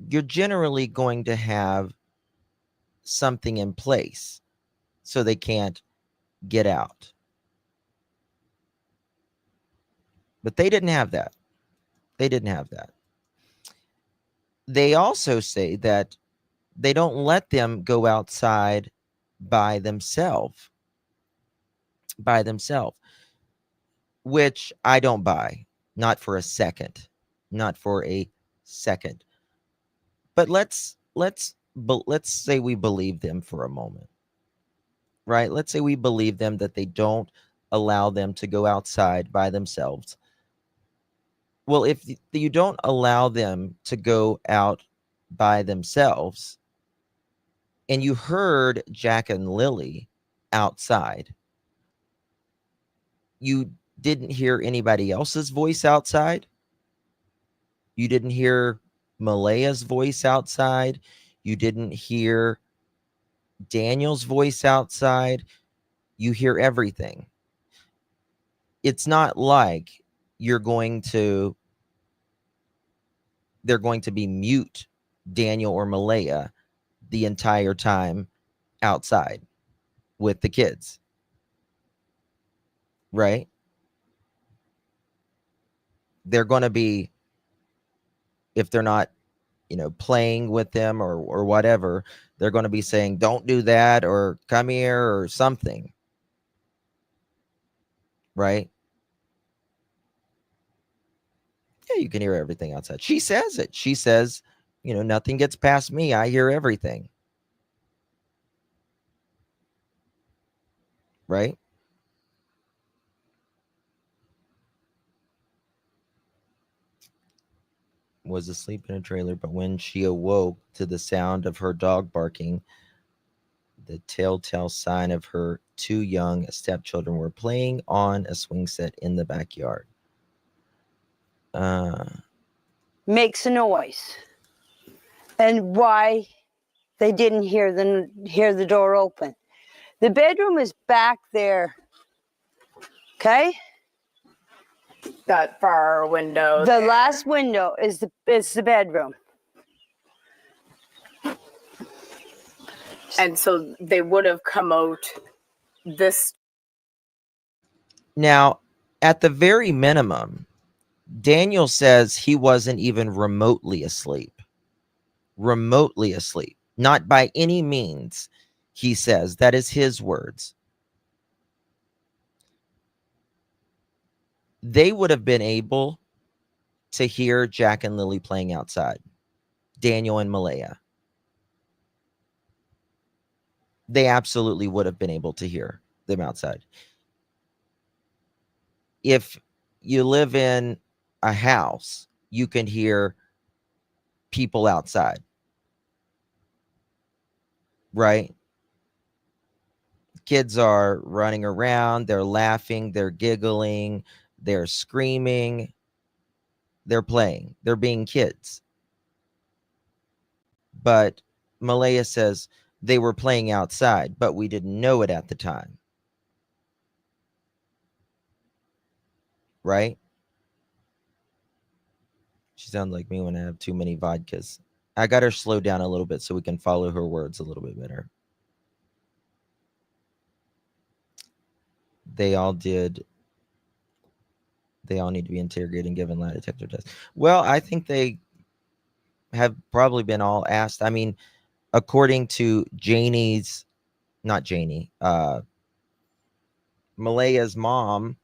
you're generally going to have something in place so they can't get out. But they didn't have that. They didn't have that. They also say that they don't let them go outside by themselves. Which I don't buy. Not for a second. Not for a second. But let's say we believe them for a moment. Right? Let's say we believe them that they don't allow them to go outside by themselves. Well, if you don't allow them to go out by themselves, and you heard Jack and Lily outside, you didn't hear anybody else's voice outside. You didn't hear Malaya's voice outside. You didn't hear Daniel's voice outside. You hear everything. It's not like they're going to be mute Daniel or Malaya the entire time outside with the kids. Right? They're going to be, if they're not, playing with them or whatever, they're going to be saying, don't do that, or come here, or something. Right? Yeah, you can hear everything outside. She says it. She says Nothing gets past me. I hear everything. Right? Was asleep in a trailer, but when she awoke to the sound of her dog barking, the telltale sign of her two young stepchildren were playing on a swing set in the backyard. Makes a noise. And why they didn't hear the door open. The bedroom is back there. Okay? That far window. The last window is the bedroom. And so they would have come out this. Now, at the very minimum, Daniel says he wasn't even remotely asleep. Remotely asleep. Not by any means, he says. That is his words. They would have been able to hear Jack and Lily playing outside. Daniel and Malaya. They absolutely would have been able to hear them outside. If you live in a house, you can hear people outside. Right? Kids are running around, they're laughing, they're giggling, they're screaming, they're playing, they're being kids. But Malaya says they were playing outside, but we didn't know it at the time. Right? She sounds like me when I have too many vodkas. I got her slow down a little bit so we can follow her words a little bit better. They all did. They all need to be interrogated and given lie detector tests. Well, I think they have probably been all asked. I mean, according to Malaya's mom,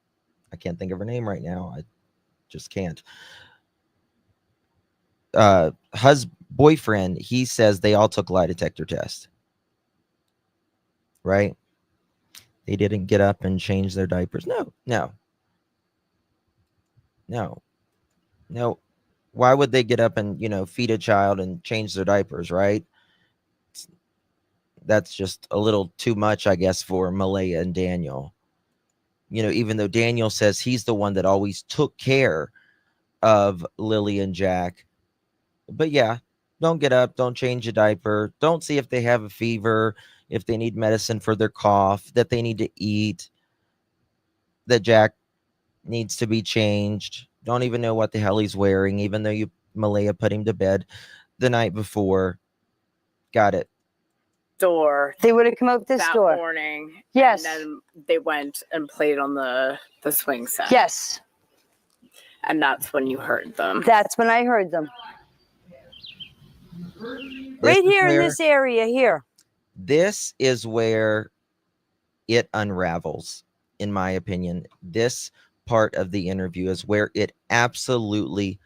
I can't think of her name right now. I just can't. Boyfriend, he says they all took lie detector tests. Right? They didn't get up and change their diapers. No. Why would they get up and, feed a child and change their diapers, right? That's just a little too much, I guess, for Malaya and Daniel. Even though Daniel says he's the one that always took care of Lily and Jack. But yeah, don't get up, don't change a diaper, don't see if they have a fever, if they need medicine for their cough, that they need to eat, that Jack needs to be changed. Don't even know what the hell he's wearing, even though Malaya put him to bed the night before. Got it. Door. They would have come out this that door. morning. Yes. And then they went and played on the swing set. Yes. And that's when you heard them. That's when I heard them. Right here in this area here. This is where it unravels, in my opinion. This part of the interview is where it absolutely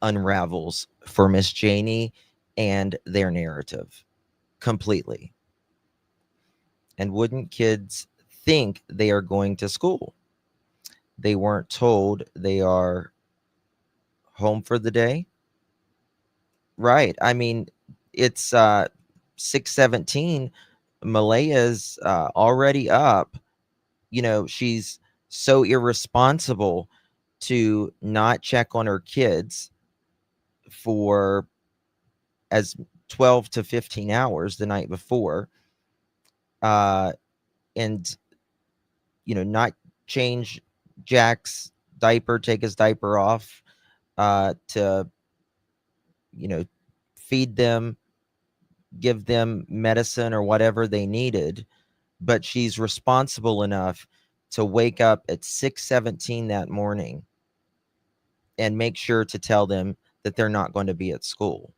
unravels for Miss Janie and their narrative completely. And wouldn't kids think they are going to school? They weren't told they are home for the day. Right. I mean, it's 6:17. Malaya's already up. She's so irresponsible to not check on her kids for as 12 to 15 hours the night before. And not change Jack's diaper, take his diaper off, to feed them, give them medicine or whatever they needed. But she's responsible enough to wake up at 6:17 that morning and make sure to tell them that they're not going to be at school.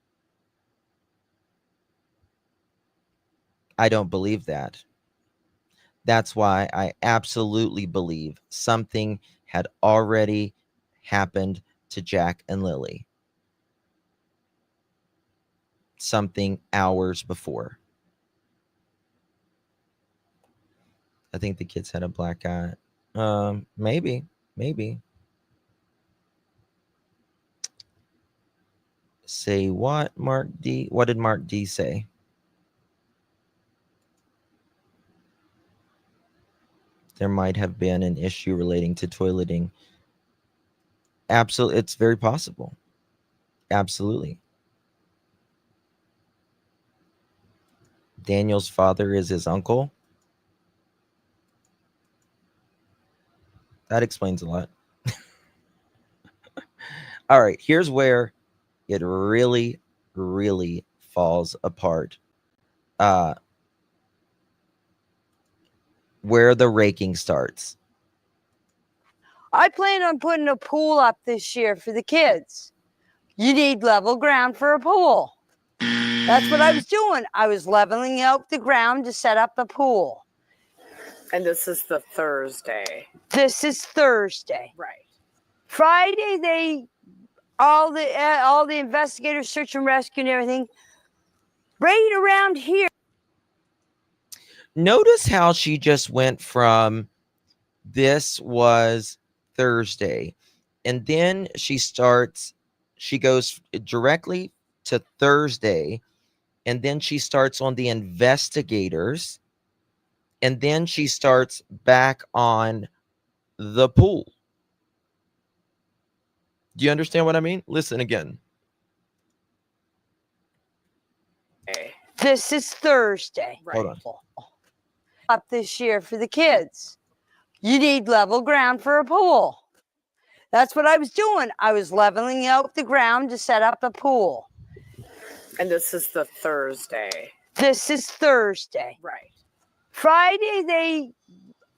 I don't believe that. That's why I absolutely believe something had already happened to Jack and Lily. something hours before. I think the kids had a black eye. Maybe. Say what, Mark D? What did Mark D say? There might have been an issue relating to toileting. Absolutely. It's very possible. Absolutely. Daniel's father is his uncle. That explains a lot. All right, here's where it really, really falls apart. Where the raking starts. I plan on putting a pool up this year for the kids. You need level ground for a pool. That's what I was doing. I was leveling out the ground to set up a pool. And this is the Thursday. This is Thursday. Right. Friday, all the investigators, search and rescue and everything, right around here. Notice how she just went from this was Thursday, and then she goes directly to Thursday, and then she starts on the investigators, and then she starts back on the pool. Do you understand what I mean? Listen again. This is Thursday. Right. Hold on. Up this year for the kids. You need level ground for a pool. That's what I was doing. I was leveling out the ground to set up a pool. And this is the Thursday. This is Thursday. Right. Friday,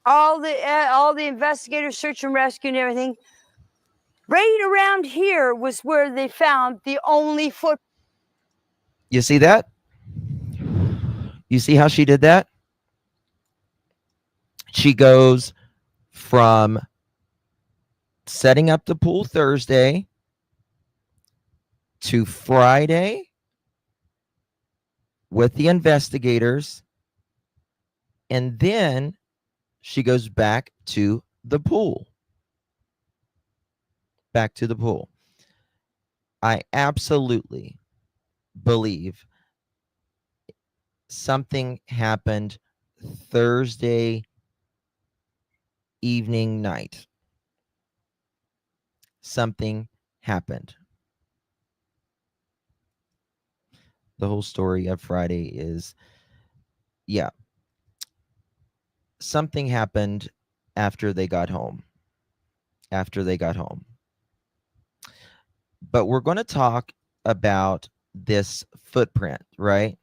all the investigators, search and rescue and everything, right around here was where they found the only foot. You see that? You see how she did that? She goes from setting up the pool Thursday to Friday with the investigators, and then she goes back to the pool. Back to the pool. I absolutely believe something happened Thursday evening, night. Something happened. The whole story of Friday is, yeah, something happened after they got home. But we're going to talk about this footprint, right?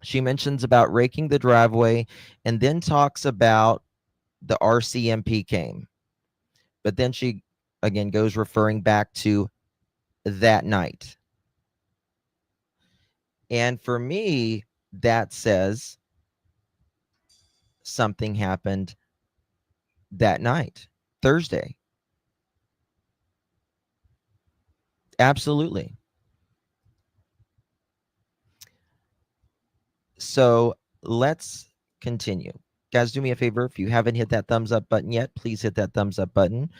She mentions about raking the driveway and then talks about the RCMP came. But then she, again, goes referring back to that night. And for me, that says something happened that night, Thursday. Absolutely. So let's continue. Guys, do me a favor. If you haven't hit that thumbs up button yet, please hit that thumbs up button.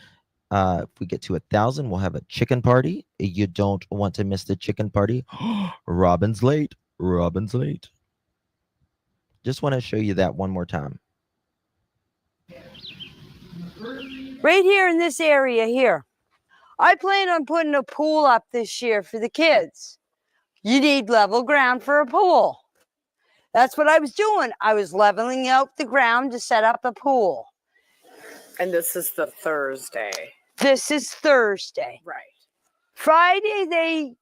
If we get to 1,000, we'll have a chicken party. You don't want to miss the chicken party. Robin's late. Just want to show you that one more time. Right here in this area here. I plan on putting a pool up this year for the kids. You need level ground for a pool. That's what I was doing. I was leveling out the ground to set up a pool. And this is the Thursday. This is Thursday. Right. Friday,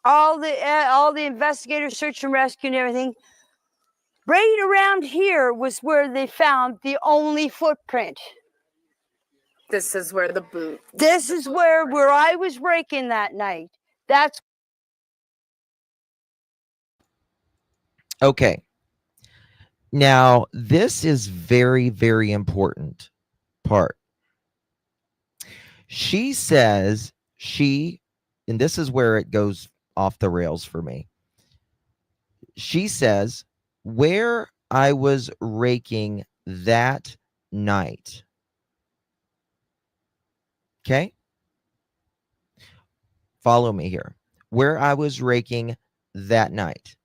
all the investigators, search and rescue and everything, right around here was where they found the only footprint. This is where the boot. This is where I was raking that night. That's Okay. Now, this is very, very important part. She says and this is where it goes off the rails for me. She says, where I was raking that night. Okay? Follow me here. Where I was raking that night.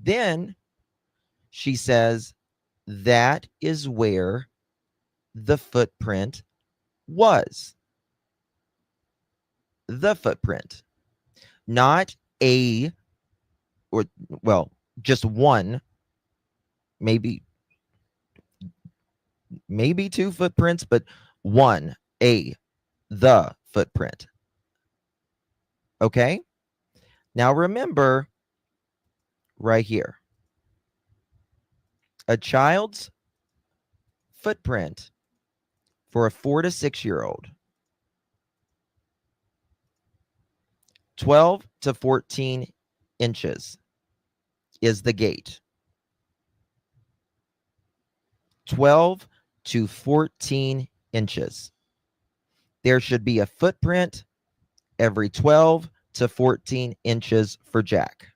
Then she says, that is where the footprint was. The footprint. Not a, or, well, just one, maybe two footprints, but one, the footprint. Okay? Now remember, right here, a child's footprint for a 4 to 6 year old, 12 to 14 inches is the gait. 12 to 14 inches. There should be a footprint every 12 to 14 inches for Jack.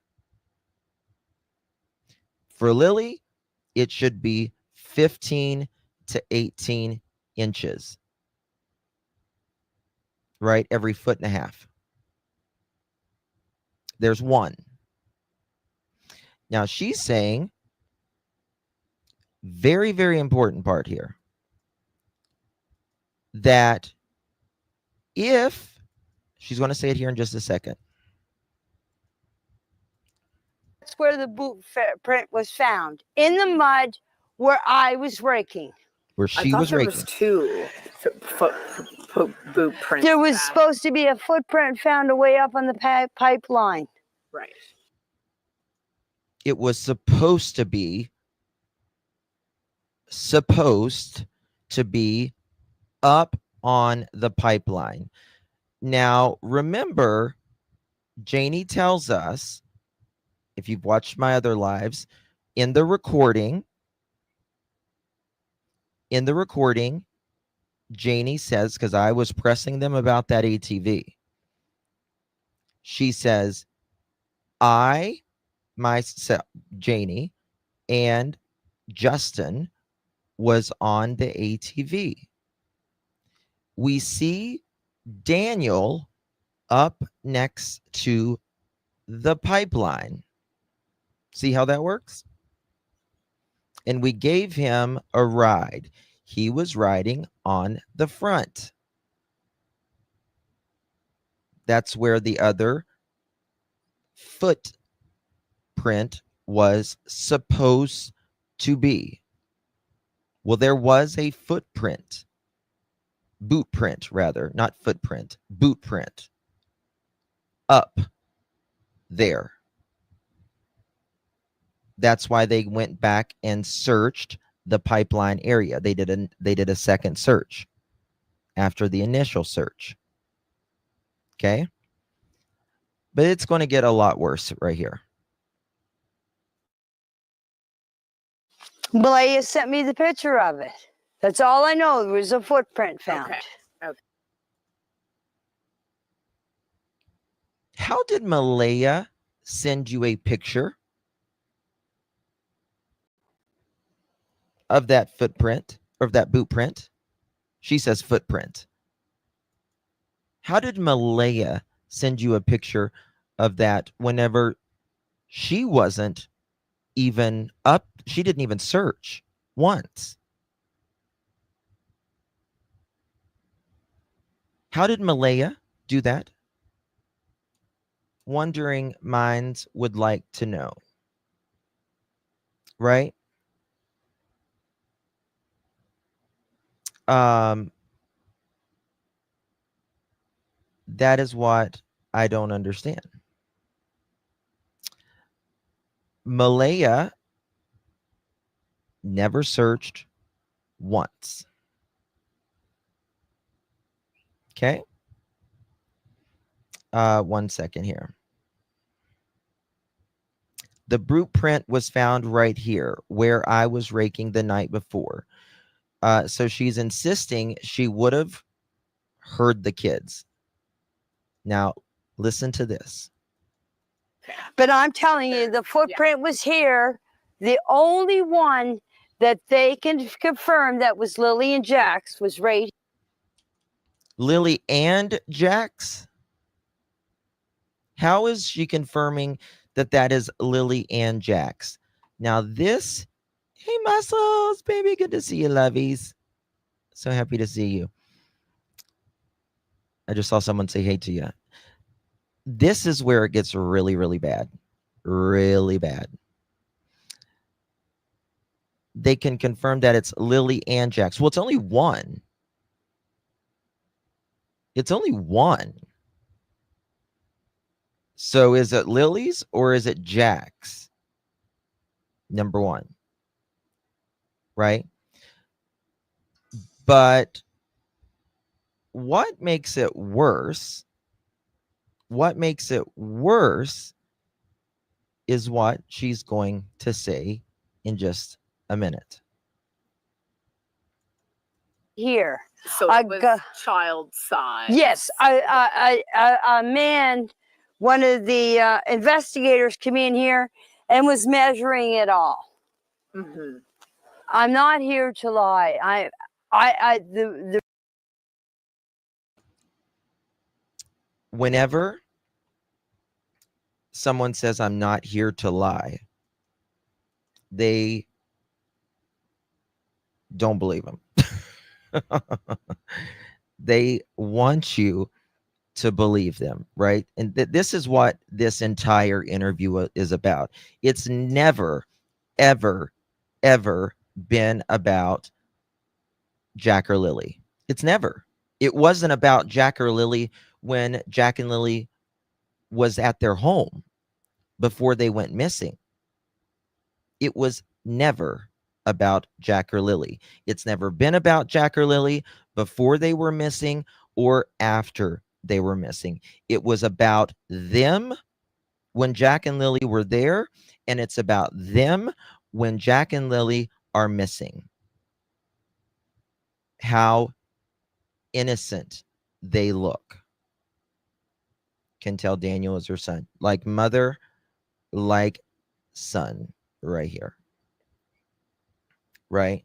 For Lily, it should be 15 to 18 inches. Right? Every 1.5 feet. There's one. Now she's saying, very, very important part here, that if, she's going to say it here in just a second. That's where the boot print was found, in the mud where I was raking. Where she was raking. Was two boot prints. There was supposed to be a footprint found way up on the pipeline. Right. It was supposed to be up on the pipeline. Now, remember, Janie tells us, if you've watched my other lives, in the recording, Janie says, because I was pressing them about that ATV, she says, myself, Janie, and Justin was on the ATV. We see Daniel up next to the pipeline. See how that works? And we gave him a ride. He was riding on the front. That's where the other footprint was supposed to be. Well, there was a footprint, boot print rather, not footprint, boot print up there. That's why they went back and searched the pipeline area. They did a second search after the initial search. Okay? But it's going to get a lot worse right here. Malaya sent me the picture of it. That's all I know. There was a footprint found. Okay. How did Malaya send you a picture of that footprint, or of that boot print? She says footprint. How did Malaya send you a picture of that whenever she wasn't even up? She didn't even search once. How did Malaya do that? Wondering minds would like to know. Right? That is what I don't understand. Malaya never searched once. Okay. 1 second here. The boot print was found right here where I was raking the night before. So she's insisting she would have heard the kids. Now, listen to this. But I'm telling you, the footprint was here. The only one that they can confirm that was Lilly and Jack's was right. Lilly and Jack's? How is she confirming that that is Lilly and Jack's? Now this, hey Muscles, baby, good to see you, lovies. So happy to see you. I just saw someone say hey to you. This is where it gets really, really bad. Really bad. They can confirm that it's Lilly and Jack's. Well, it's only one. It's only one. So is it Lilly's or is it Jack's? Number one. Right? But what makes it worse? What makes it worse is what she's going to say in just a minute. Here. So it was child size. Yes, a man, one of the investigators came in here and was measuring it all. Mm-hmm. I'm not here to lie. Whenever someone says, I'm not here to lie, they don't believe them. They want you to believe them, right? And this is what this entire interview is about. It's never, ever, ever been about Jack or Lilly. It's never. It wasn't about Jack or Lilly when Jack and Lilly was at their home before they went missing. It was never about Jack or Lilly. It's never been about Jack or Lilly before they were missing or after they were missing. It was about them when Jack and Lilly were there, and it's about them when Jack and Lilly are missing. How innocent they look. Can tell Daniel is her son. Like mother, like son, right here. Right?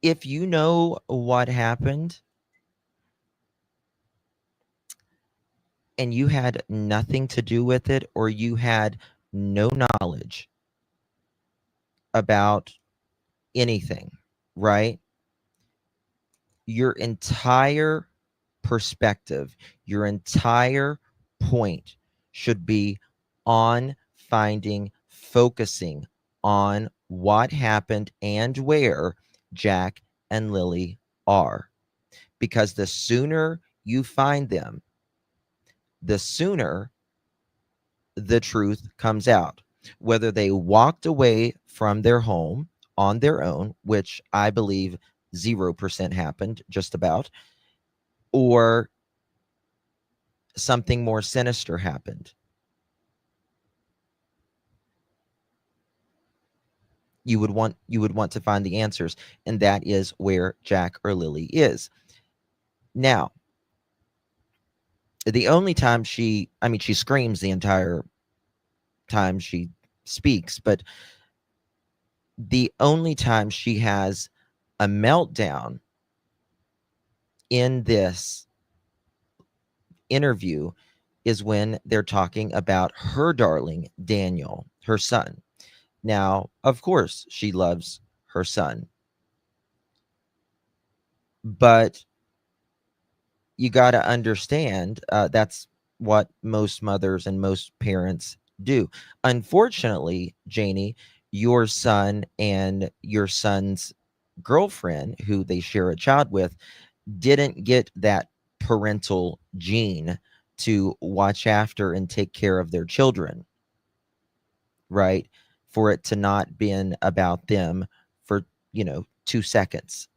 If you know what happened and you had nothing to do with it, or you had no knowledge about anything, right? Your entire perspective, your entire point should be on focusing on what happened and where Jack and Lilly are. Because the sooner you find them, the sooner the truth comes out. Whether they walked away from their home on their own, which I believe 0% happened, just about, or something more sinister happened. You would want to find the answers, and that is where Jack or Lilly is. Now, the only time she screams the entire time she speaks, but the only time she has a meltdown in this interview is when they're talking about her darling Daniel, her son. Now, of course, she loves her son, but you got to understand that's what most mothers and most parents do. Unfortunately, Janie, your son and your son's girlfriend, who they share a child with, didn't get that parental gene to watch after and take care of their children, right? For it to not been about them for, 2 seconds.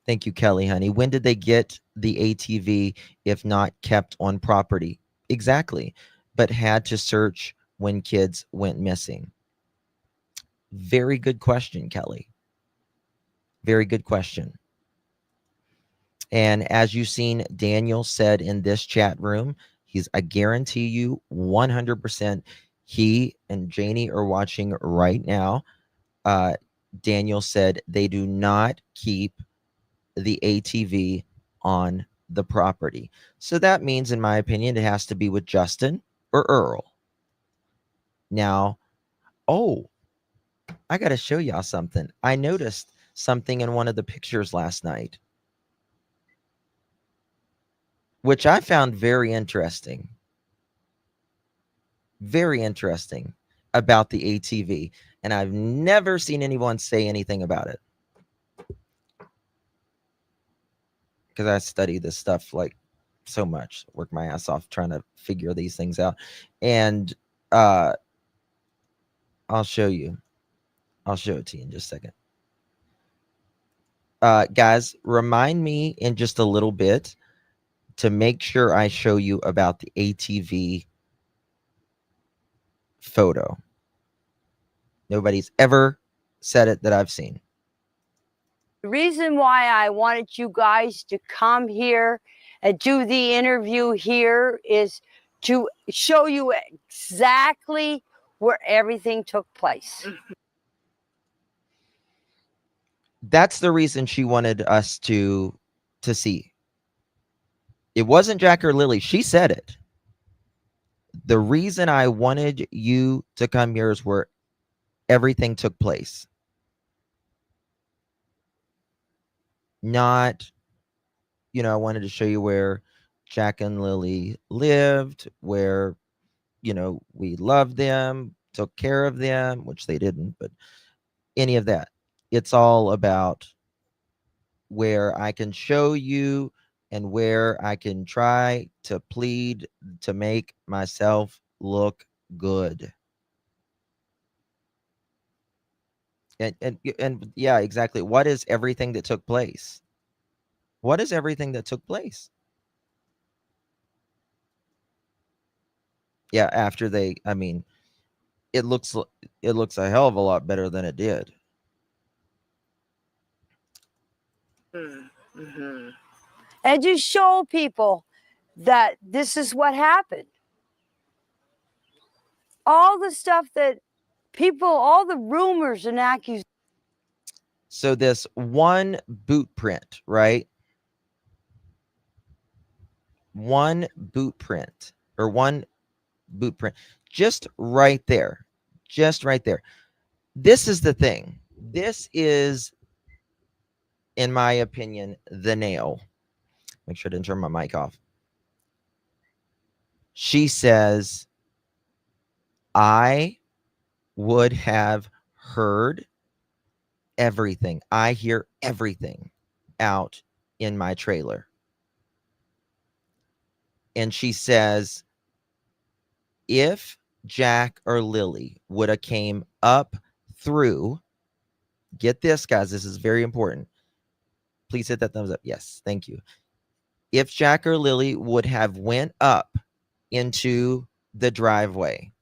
Thank you, Kelly, honey. When did they get the ATV if not kept on property? Exactly. But had to search when kids went missing. Very good question, Kelly. Very good question. And as you've seen, Daniel said in this chat room, I guarantee you 100%, he and Janie are watching right now. Daniel said they do not keep the ATV on the property. So that means, in my opinion, it has to be with Justin or Earl. Now, oh, I got to show y'all something. I noticed something in one of the pictures last night, which I found very interesting. Very interesting about the ATV. And I've never seen anyone say anything about it. Because I study this stuff like so much, work my ass off trying to figure these things out. And I'll show you. I'll show it to you in just a second. Guys, remind me in just a little bit to make sure I show you about the ATV photo. Nobody's ever said it that I've seen. The reason why I wanted you guys to come here and do the interview here is to show you exactly where everything took place. That's the reason she wanted us to see. It wasn't Jack or Lily. She said it. The reason I wanted you to come here is where everything took place. Not, I wanted to show you where Jack and Lily lived, where, we loved them, took care of them, which they didn't, but any of that. It's all about where I can show you and where I can try to plead to make myself look good. And yeah, exactly. What is everything that took place? What is everything that took place? Yeah, after it looks a hell of a lot better than it did. Mm-hmm. And to show people that this is what happened. All the stuff that people, all the rumors and accusations. So this one boot print, right? One boot print, just right there. Just right there. This is the thing. This is, in my opinion, the nail. Make sure I didn't turn my mic off. She says, I would have heard everything. I hear everything out in my trailer. And she says, if Jack or Lily would have came up through, get this, guys, this is very important. Please hit that thumbs up. Yes, thank you. If Jack or Lily would have went up into the driveway,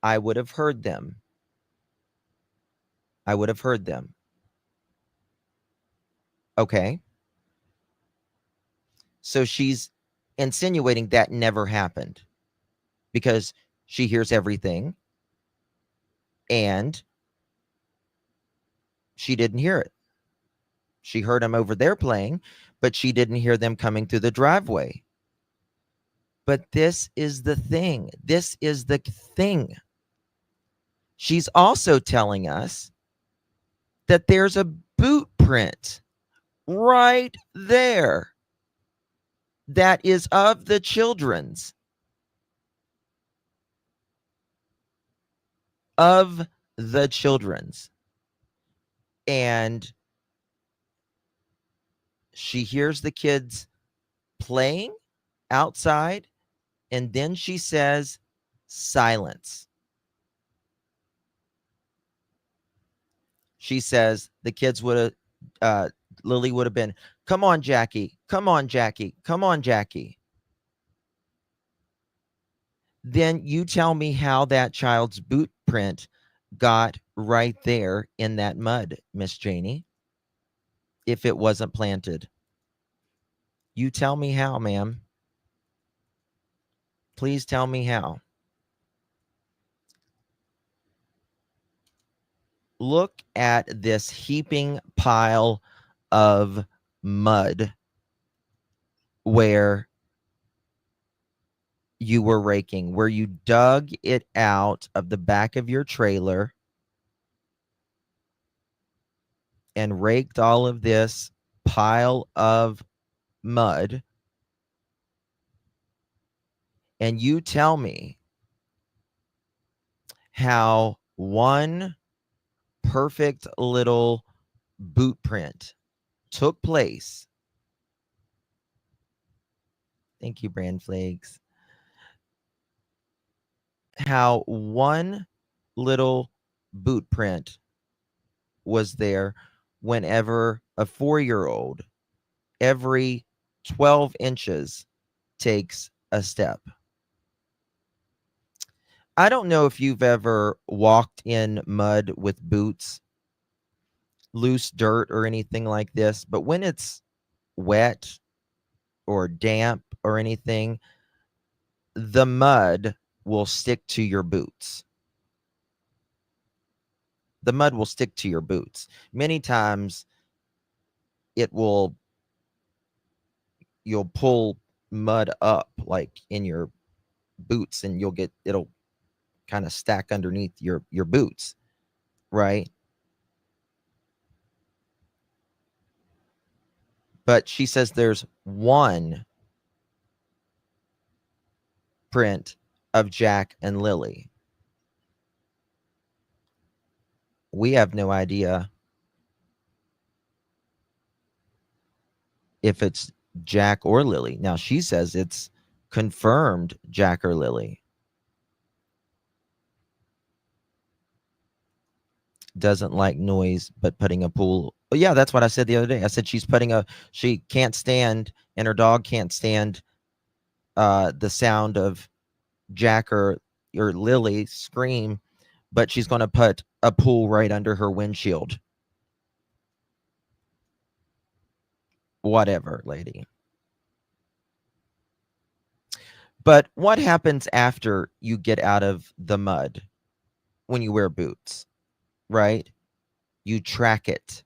I would have heard them. I would have heard them. Okay. So she's insinuating that never happened because she hears everything and she didn't hear it. She heard them over there playing, but she didn't hear them coming through the driveway. But this is the thing. This is the thing. She's also telling us that there's a boot print right there that is of the children's. Of the children's. And she hears the kids playing outside, and then she says, silence. She says the kids would have, Lily would have been, come on, Jackie, come on, Jackie, come on, Jackie. Then you tell me how that child's boot print got right there in that mud, Miss Janie, if it wasn't planted. You tell me how, ma'am. Please tell me how. Look at this heaping pile of mud where you were raking, where you dug it out of the back of your trailer and raked all of this pile of mud. And you tell me how one perfect little boot print took place. Thank you, Brand Flakes. How one little boot print was there whenever a 4-year-old every 12 inches takes a step. I don't know if you've ever walked in mud with boots, loose dirt or anything like this, but when it's wet or damp or anything, the mud will stick to your boots. The mud will stick to your boots. Many times you'll pull mud up like in your boots and it'll kind of stack underneath your boots, right? But she says there's one print of Jack and Lily. We have no idea if it's Jack or Lily. Now she says it's confirmed Jack or Lily. Doesn't like noise, but putting a pool. Oh, yeah, that's what I said the other day. I said she can't stand, and her dog can't stand the sound of Jack or Lily scream, but she's going to put a pool right under her windshield. Whatever, lady. But what happens after you get out of the mud when you wear boots, right? You track it.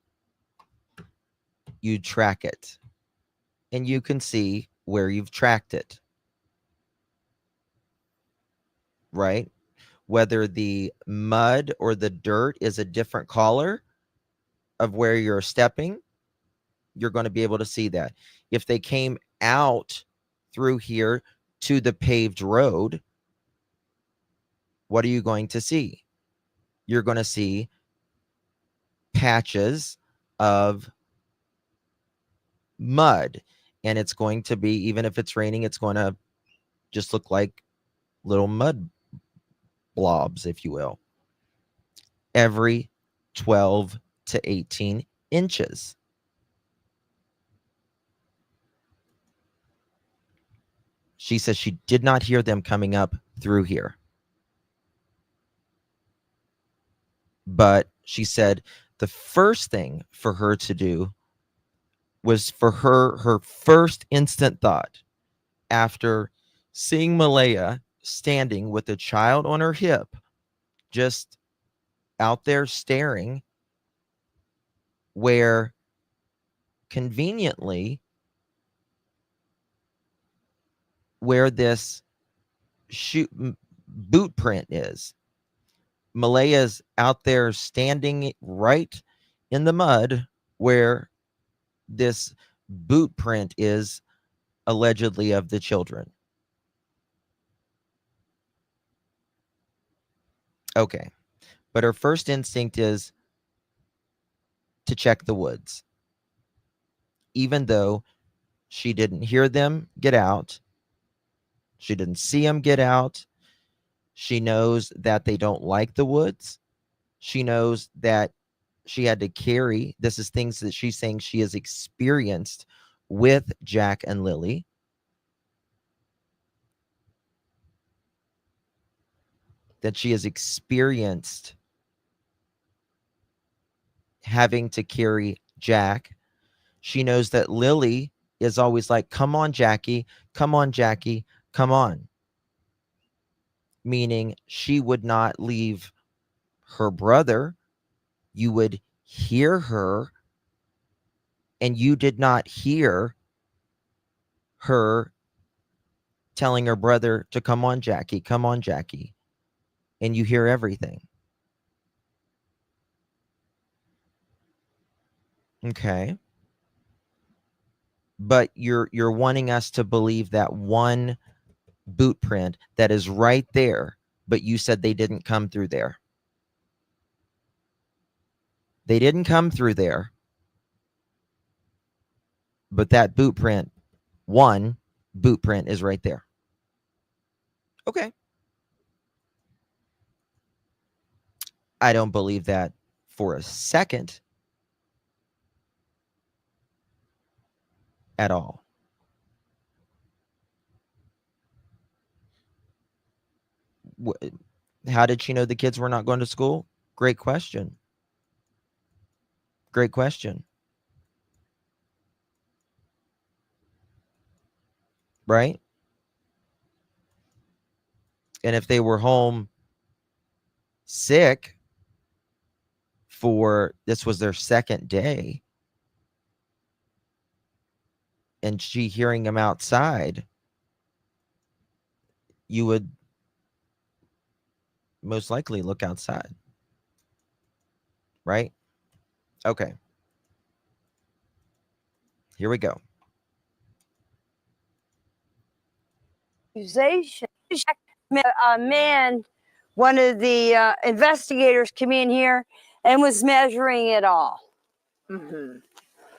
You track it. And you can see where you've tracked it. Right? Whether the mud or the dirt is a different color of where you're stepping, you're going to be able to see that. If they came out through here to the paved road, what are you going to see? You're going to see patches of mud, and it's going to be, even if it's raining, it's going to just look like little mud blobs, if you will, every 12 to 18 inches. She says she did not hear them coming up through here. But she said the first thing for her to do was for her first instant thought after seeing Malaya standing with a child on her hip, just out there staring, where conveniently where this boot print is. Malaya's out there standing right in the mud where this boot print is allegedly of the children. Okay. But her first instinct is to check the woods. Even though she didn't hear them get out, she didn't see them get out, she knows that they don't like the woods. She knows that she had to carry, this is things that she's saying she has experienced with Jack and Lily. That she has experienced having to carry Jack. She knows that Lily is always like, come on, Jackie, come on, Jackie, come on. Meaning she would not leave her brother. You would hear her, and you did not hear her telling her brother to come on, Jackie, come on, Jackie. And you hear everything. Okay. But you're wanting us to believe that one boot print that is right there, but you said they didn't come through there. They didn't come through there. But that boot print, one boot print is right there. Okay. I don't believe that for a second at all. How did she know the kids were not going to school? Great question. Great question. Right? And if they were home sick for, this was their second day, and she hearing them outside, you would most likely look outside. Right? Okay. Here we go. Accusation. A man, one of the investigators came in here and was measuring it all. Mm-hmm.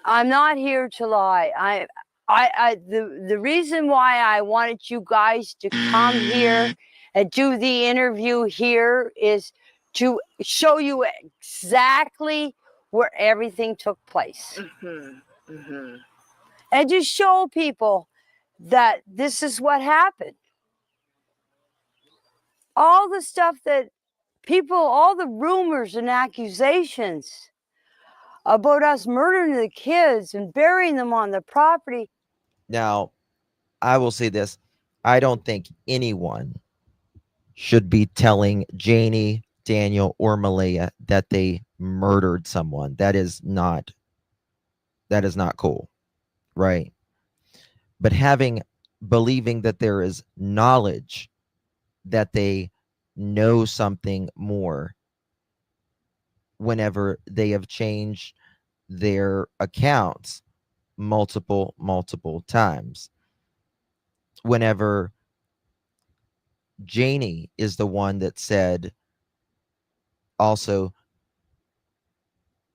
I'm not here to lie. The reason why I wanted you guys to come here and do the interview here is to show you exactly where everything took place. Mm-hmm. Mm-hmm. And just show people that this is what happened. All the stuff that people, all the rumors and accusations about us murdering the kids and burying them on the property. Now, I will say this. I don't think anyone should be telling Janie, Daniel, or Malaya that they murdered someone. That is not cool, right? But believing that there is knowledge that they know something more whenever they have changed their accounts multiple times. Whenever Janie is the one that said also,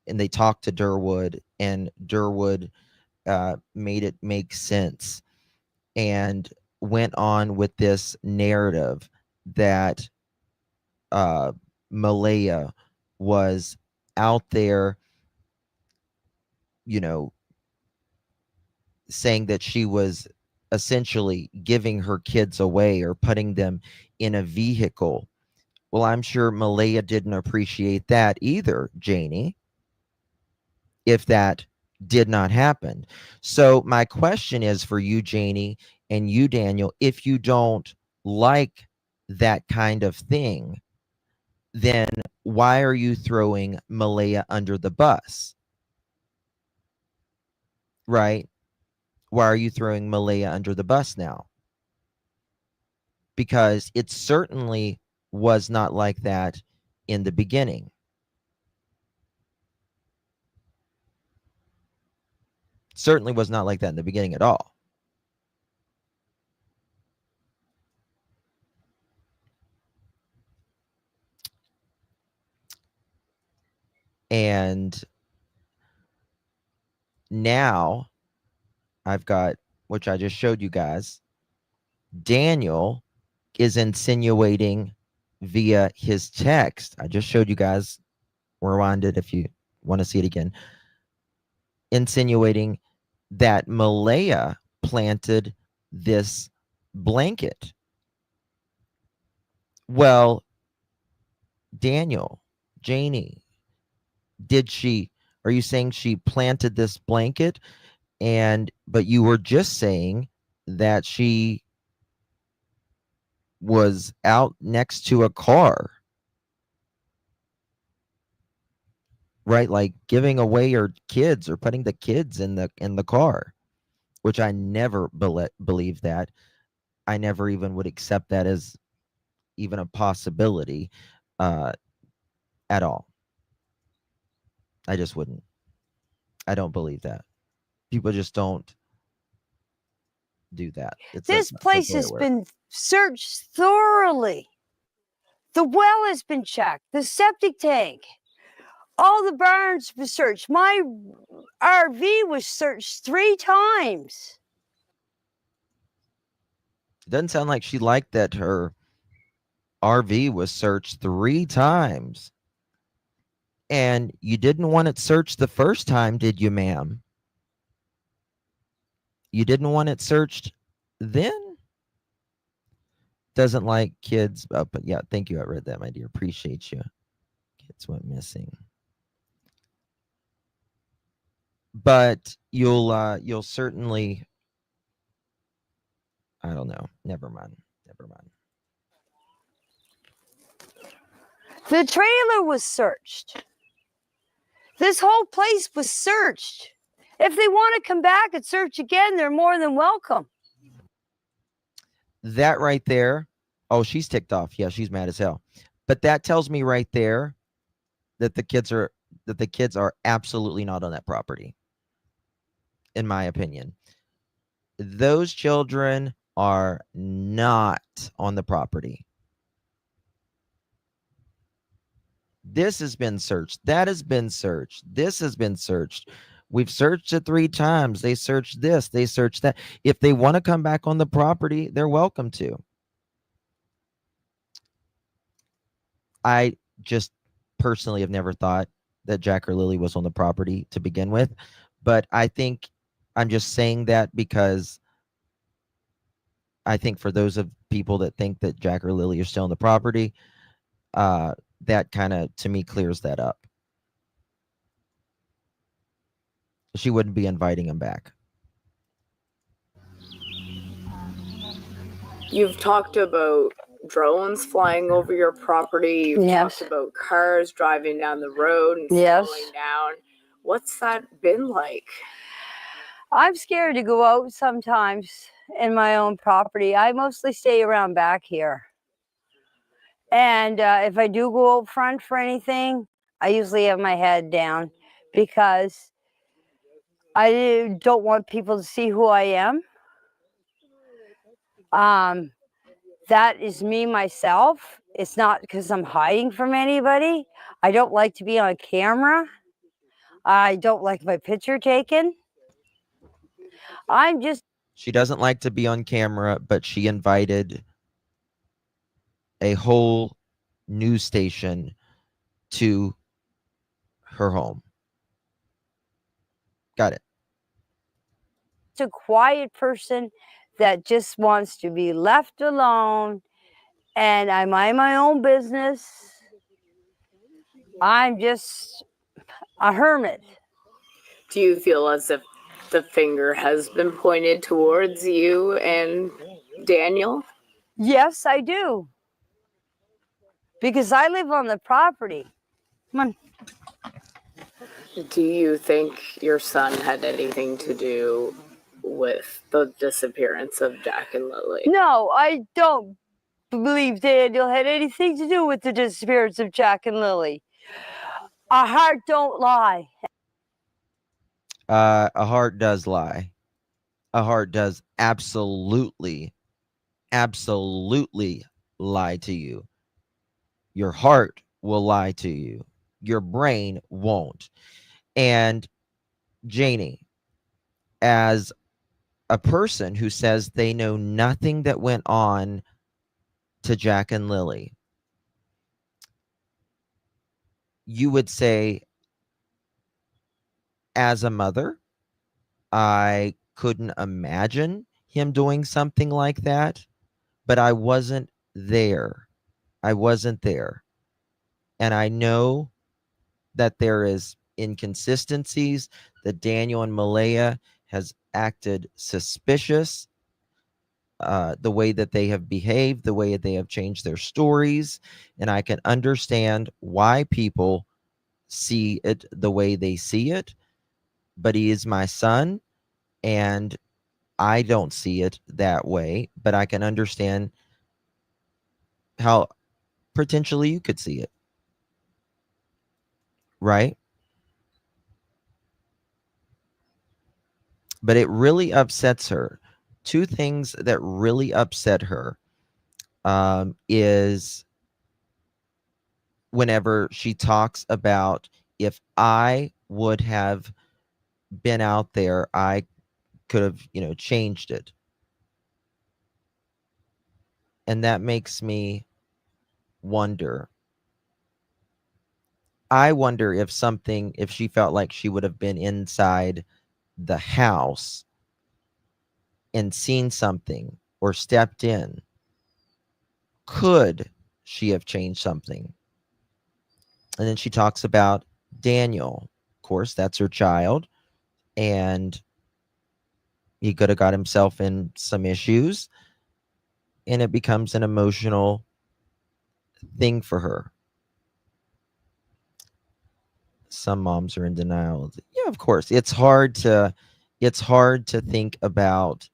and they talked to Durwood, and Durwood made it make sense and went on with this narrative that Malaya was out there, saying that she was essentially giving her kids away or putting them in a vehicle. Well, I'm sure Malaya didn't appreciate that either, Janie, if that did not happen. So my question is for you, Janie, and you, Daniel, if you don't like that kind of thing, then why are you throwing Malaya under the bus? Right? Why are you throwing Malaya under the bus now? Because it certainly was not like that in the beginning. Certainly was not like that in the beginning at all. And now I've got, which I just showed you guys, Daniel is insinuating via his text. I just showed you guys, rewind it if you want to see it again, insinuating that Malaya planted this blanket. Well, Daniel, Janie, are you saying she planted this blanket? But you were just saying that she was out next to a car, right? Like giving away her kids or putting the kids in the car, which I never believed that. I never even would accept that as even a possibility at all. I just wouldn't. I don't believe that. People just don't do that. This place has been searched thoroughly. The well has been checked, the septic tank, all the barns were searched. My RV was searched 3 times. It doesn't sound like she liked that her RV was searched 3 times. And you didn't want it searched the first time, did you, ma'am? You didn't want it searched then? Doesn't like kids. Oh, but yeah, thank you. I read that, my dear. Appreciate you. Kids went missing. But you'll certainly, I don't know. Never mind. The trailer was searched. This whole place was searched. If they want to come back and search again, they're more than welcome. That right there. Oh, she's ticked off. Yeah, she's mad as hell. But that tells me right there that the kids are absolutely not on that property. In my opinion, those children are not on the property. This has been searched. That has been searched. This has been searched. We've searched it 3 times. They searched this. They searched that. If they want to come back on the property, they're welcome to. I just personally have never thought that Jack or Lily was on the property to begin with. But I think I'm just saying that because I think for those of people that think that Jack or Lily are still on the property, that kind of, to me, clears that up. She wouldn't be inviting him back. You've talked about drones flying over your property. You've talked about cars driving down the road and slowing down. What's that been like? I'm scared to go out sometimes in my own property. I mostly stay around back here. And if I do go out front for anything, I usually have my head down because I don't want people to see who I am. That is me myself. It's not because I'm hiding from anybody. I don't like to be on camera. I don't like my picture taken. She doesn't like to be on camera, but she invited a whole news station to her home. Got it. It's a quiet person that just wants to be left alone, and I mind my own business. I'm just a hermit. Do you feel as if the finger has been pointed towards you and Daniel? Yes, I do. Because I live on the property. Come on. Do you think your son had anything to do with the disappearance of Jack and Lily? No, I don't believe Daniel had anything to do with the disappearance of Jack and Lily. A heart don't lie. A heart does lie. A heart does absolutely lie to you. Your heart will lie to you. Your brain won't. And Janie, as a person who says they know nothing that went on to Jack and Lily, you would say, as a mother, I couldn't imagine him doing something like that, but I wasn't there. I wasn't there. And I know that there is inconsistencies, that Daniel and Malaya has acted suspicious, the way that they have behaved, the way they have changed their stories, and I can understand why people see it the way they see it, but he is my son, and I don't see it that way, but I can understand how potentially you could see it, right? But it really upsets her. Two things that really upset her is whenever she talks about, if I would have been out there, I could have, changed it. And that makes me wonder. I wonder if she felt like she would have been inside the house and seen something or stepped in, could she have changed something? And then she talks about Daniel. Of course, that's her child. And he could have got himself in some issues. And it becomes an emotional thing for her. Some moms are in denial. Yeah, of course. It's hard to think about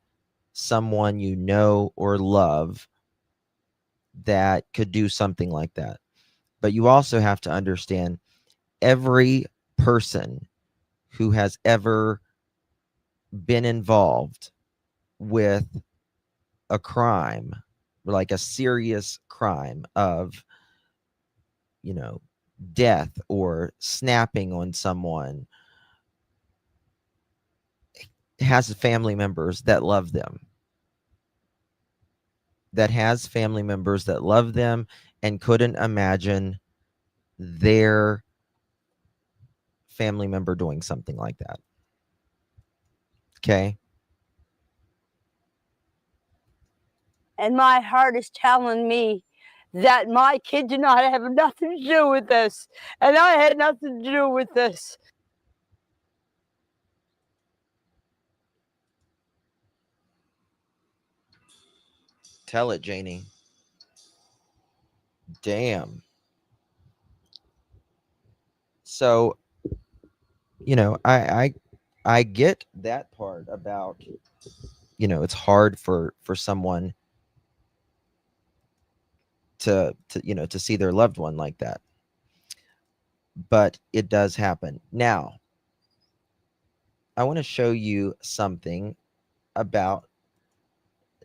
someone you know or love that could do something like that. But you also have to understand, every person who has ever been involved with a crime, like a serious crime of, death or snapping on someone, has family members that love them. And couldn't imagine their family member doing something like that. Okay. And my heart is telling me that my kid did not have nothing to do with this. And I had nothing to do with this. Tell it, Janie. Damn. So, I get that part about, it's hard for someone to see their loved one like that. But it does happen. Now, I want to show you something about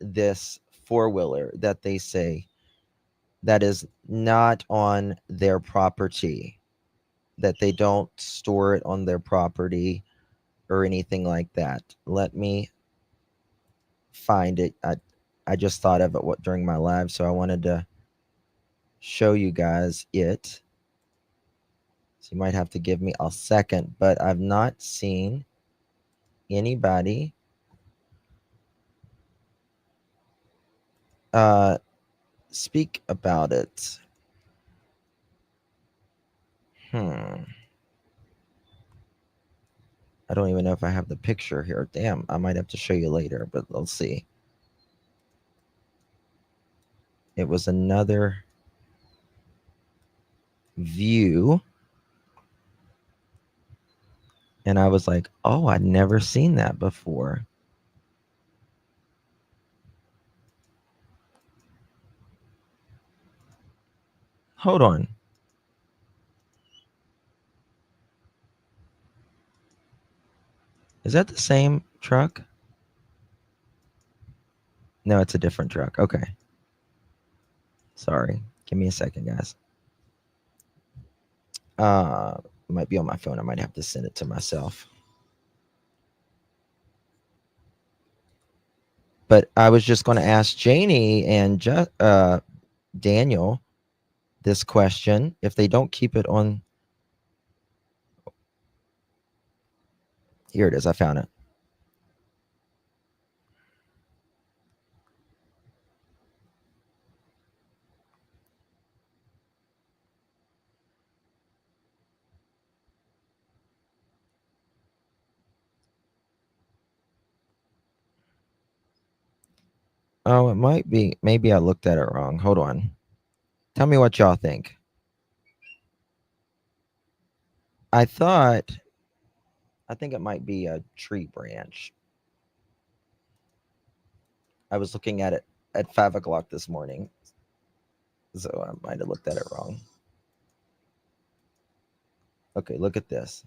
this four-wheeler that they say that is not on their property, that they don't store it on their property or anything like that. Let me find it. I just thought of it during my live, so I wanted to show you guys it. So you might have to give me a second, but I've not seen anybody speak about it. I don't even know if I have the picture here. Damn, I might have to show you later, but let's see. It was another view. And I was like, oh, I'd never seen that before. Hold on. Is that the same truck? No, it's a different truck. Okay. Sorry. Give me a second, guys. Might be on my phone. I might have to send it to myself. But I was just going to ask Janie and Daniel this question. If they don't keep it on... Here it is. I found it. Oh, it might be. Maybe I looked at it wrong. Hold on. Tell me what y'all think. I think it might be a tree branch. I was looking at it at 5 o'clock this morning, so I might have looked at it wrong. Okay, look at this.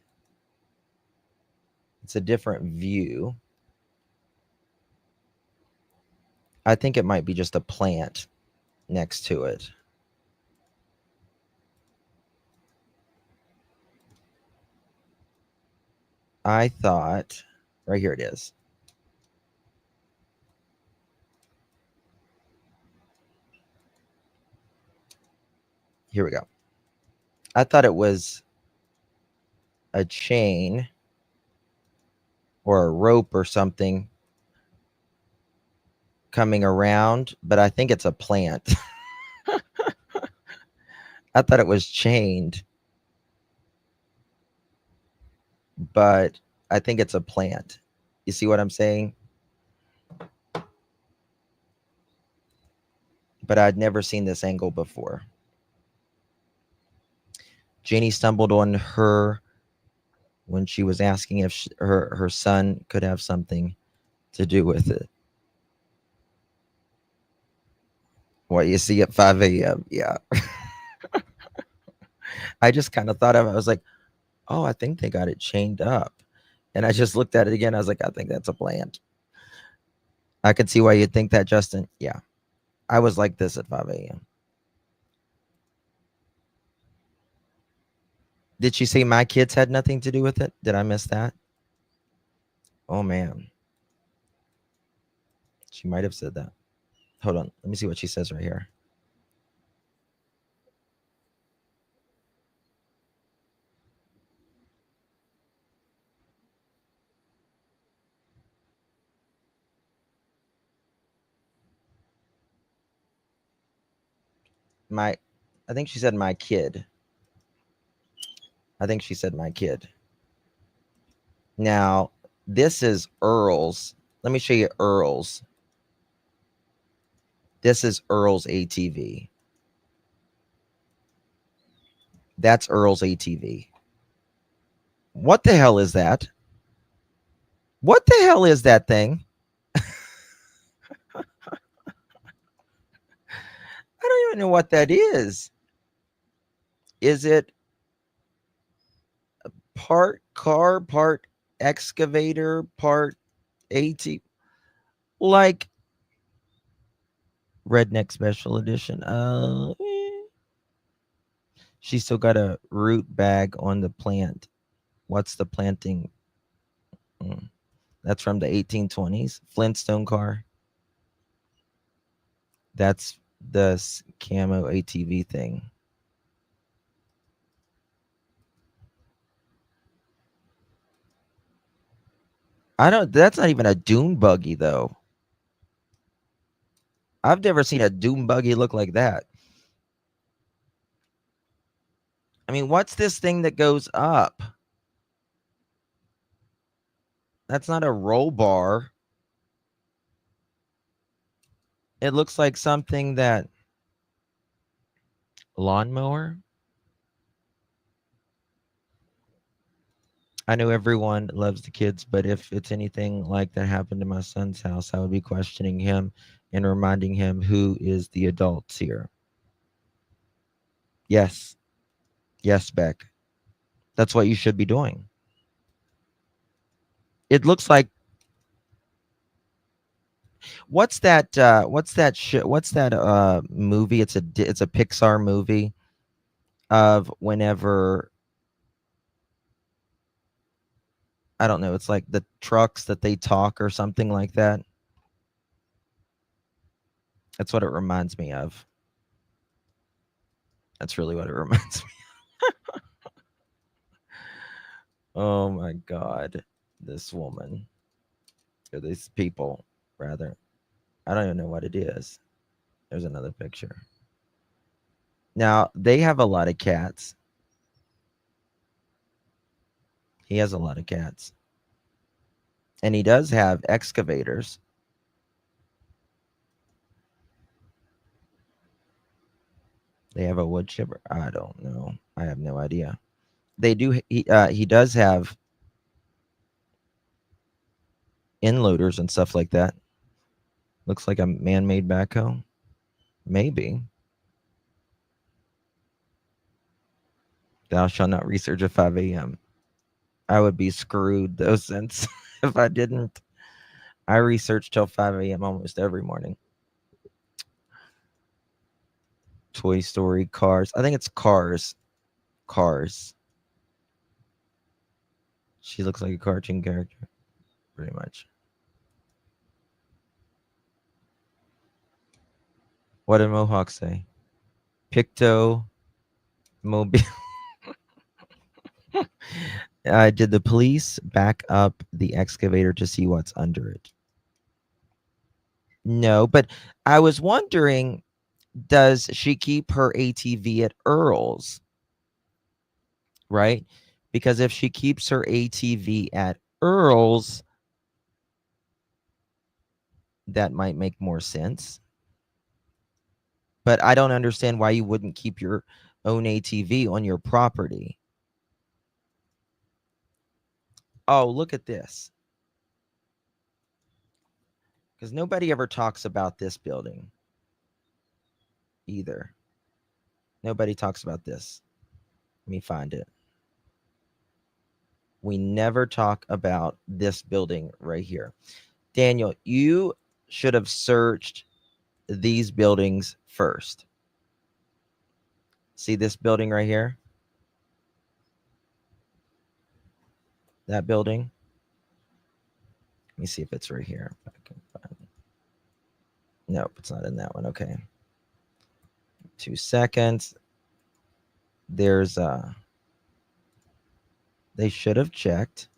It's a different view. I think it might be just a plant next to it. I thought, right here it is. Here we go. I thought it was a chain or a rope or something coming around, but I think it's a plant. I thought it was chained, but I think it's a plant. You see what I'm saying? But I'd never seen this angle before. Janie stumbled on her when she was asking if her son could have something to do with it. What you see at 5 a.m. Yeah. I just kind of thought of it. I was like, oh, I think they got it chained up. And I just looked at it again. I was like, I think that's a plant. I could see why you'd think that, Justin. Yeah. I was like this at 5 a.m. Did she say my kids had nothing to do with it? Did I miss that? Oh, man. She might have said that. Hold on. Let me see what she says right here. I think she said my kid. I think she said my kid. Now, this is Earl's. Let me show you Earl's. This is Earl's ATV. That's Earl's ATV. What the hell is that? What the hell is that thing? I don't even know what that is. Is it part car, part excavator, part AT? Like Redneck Special Edition. She still got a root bag on the plant. What's the planting? That's from the 1820s. Flintstone car. That's the camo ATV thing. That's not even a dune buggy though. I've never seen a dune buggy look like that. I mean, what's this thing that goes up? That's not a roll bar. It looks like something that lawnmower. I know everyone loves the kids, but if it's anything like that happened to my son's house, I would be questioning him and reminding him who is the adults here. Yes. Yes, Beck. That's what you should be doing. It looks like what's that movie? It's a Pixar movie of whenever, I don't know, it's like the trucks that they talk or something like that. That's what it reminds me of. That's really what it reminds me of. Oh my God. This woman. Or these people, rather. I don't even know what it is. There's another picture. Now, they have a lot of cats. He has a lot of cats. And he does have excavators. They have a wood chipper. I don't know. I have no idea. They do. He does have end loaders and stuff like that. Looks like a man-made backhoe. Maybe. Thou shalt not research at 5 a.m. I would be screwed though, since if I didn't. I research till 5 a.m. almost every morning. Toy Story, Cars. I think it's Cars. Cars. She looks like a cartoon character, pretty much. What did Mohawk say? Pictou, Mobile. Did the police back up the excavator to see what's under it? No, but I was wondering, does she keep her ATV at Earl's? Right? Because if she keeps her ATV at Earl's, that might make more sense. But I don't understand why you wouldn't keep your own ATV on your property. Oh, look at this. Because nobody ever talks about this building either. Nobody talks about this. Let me find it. We never talk about this building right here. Daniel, you should have searched these buildings first. See this building right here? That building? Let me see if it's right here. If I can find it. Nope, it's not in that one. Okay. 2 seconds. There's they should have checked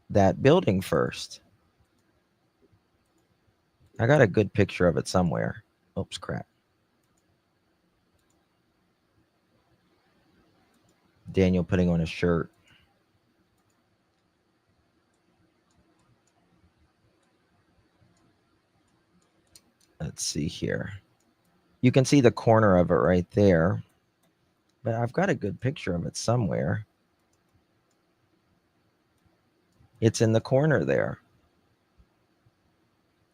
that building first. I got a good picture of it somewhere. Oops, crap. Daniel putting on a shirt. Let's see here. You can see the corner of it right there. But I've got a good picture of it somewhere. It's in the corner there.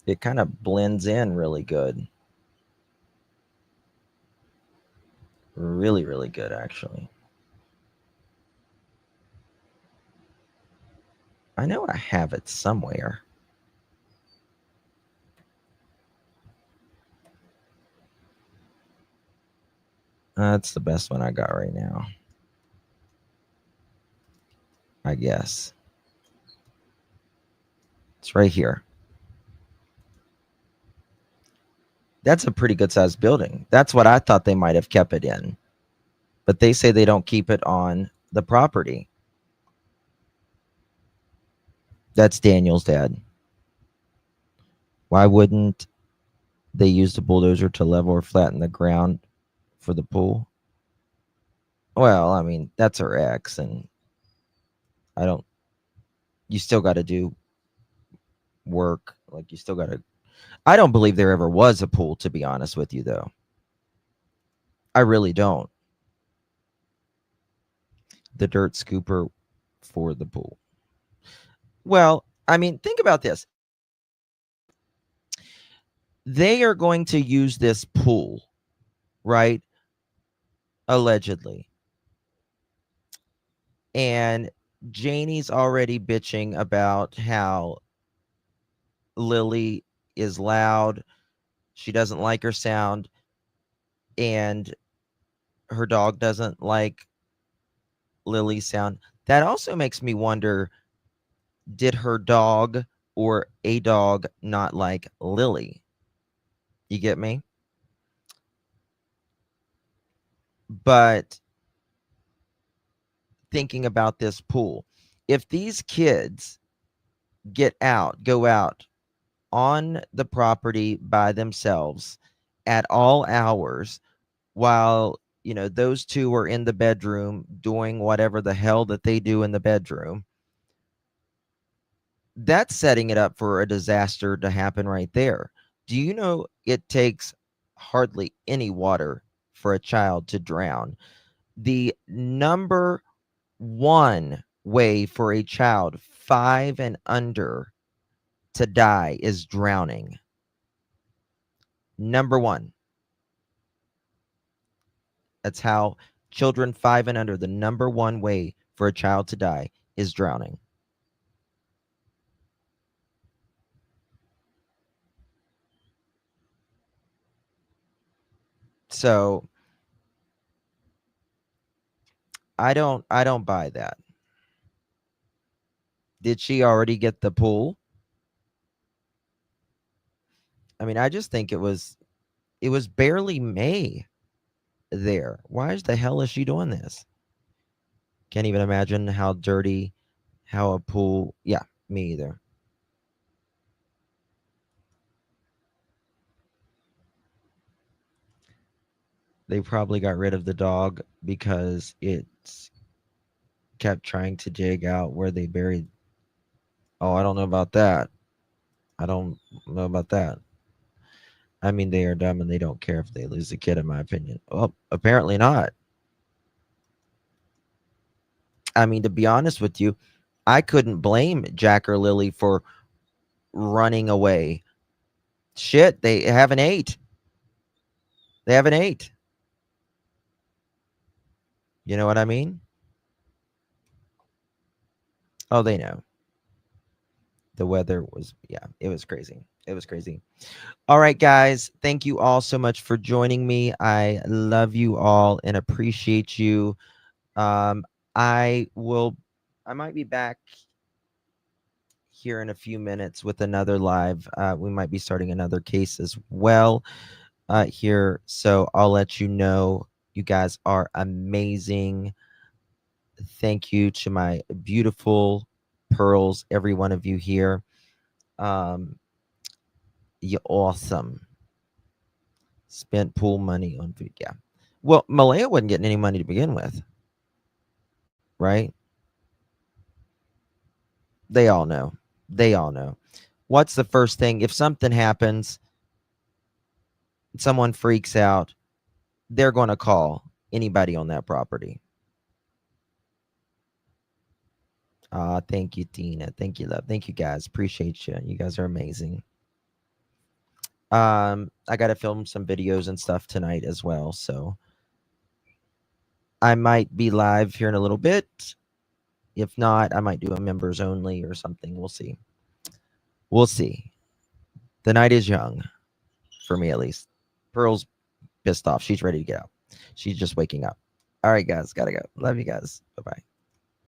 It kind of blends in really good. Really, really good, actually. I know I have it somewhere. That's the best one I got right now, I guess. It's right here. That's a pretty good sized building. That's what I thought they might have kept it in. But they say they don't keep it on the property. That's Daniel's dad. Why wouldn't they use the bulldozer to level or flatten the ground for the pool? Well, I mean, that's her ex, and you still got to do work. Like, you still got to. I don't believe there ever was a pool, to be honest with you, though. I really don't. The dirt scooper for the pool. Well, I mean, think about this. They are going to use this pool, right? Allegedly. And Janie's already bitching about how Lilly is loud. She doesn't like her sound. And her dog doesn't like Lilly's sound. That also makes me wonder, did her dog or a dog not like Lilly? You get me? But thinking about this pool, if these kids go out on the property by themselves at all hours while, those two are in the bedroom doing whatever the hell that they do in the bedroom, that's setting it up for a disaster to happen right there. Do you know it takes hardly any water for a child to drown. The number one way for a child 5 and under to die is drowning. Number one. That's how children 5 and under, the number one way for a child to die is drowning. So I don't buy that. Did she already get the pool? I mean, I just think it was barely May there. Why the hell is she doing this? Can't even imagine how dirty, how a pool. Yeah, me either. They probably got rid of the dog because it kept trying to dig out where they buried. Oh, I don't know about that. I don't know about that. I mean, they are dumb and they don't care if they lose a kid, in my opinion. Well, apparently not. I mean, to be honest with you, I couldn't blame Jack or Lily for running away. Shit, they have an 8. They have an 8. You know what I mean? Oh, they know. The weather was, yeah, it was crazy. It was crazy. All right, guys. Thank you all so much for joining me. I love you all and appreciate you. I might be back here in a few minutes with another live. We might be starting another case as well here. So I'll let you know. You guys are amazing. Thank you to my beautiful pearls, every one of you here. You're awesome. Spent pool money on food. Yeah. Well, Malaya wasn't getting any money to begin with. Right? They all know. They all know. What's the first thing? If something happens, someone freaks out, they're going to call anybody on that property. Thank you, Tina. Thank you, love. Thank you, guys. Appreciate you. You guys are amazing. I got to film some videos and stuff tonight as well. So I might be live here in a little bit. If not, I might do a members only or something. We'll see. We'll see. The night is young, for me at least. Pearl's pissed off. She's ready to get out. She's just waking up. All right, guys. Gotta go. Love you guys. Bye-bye.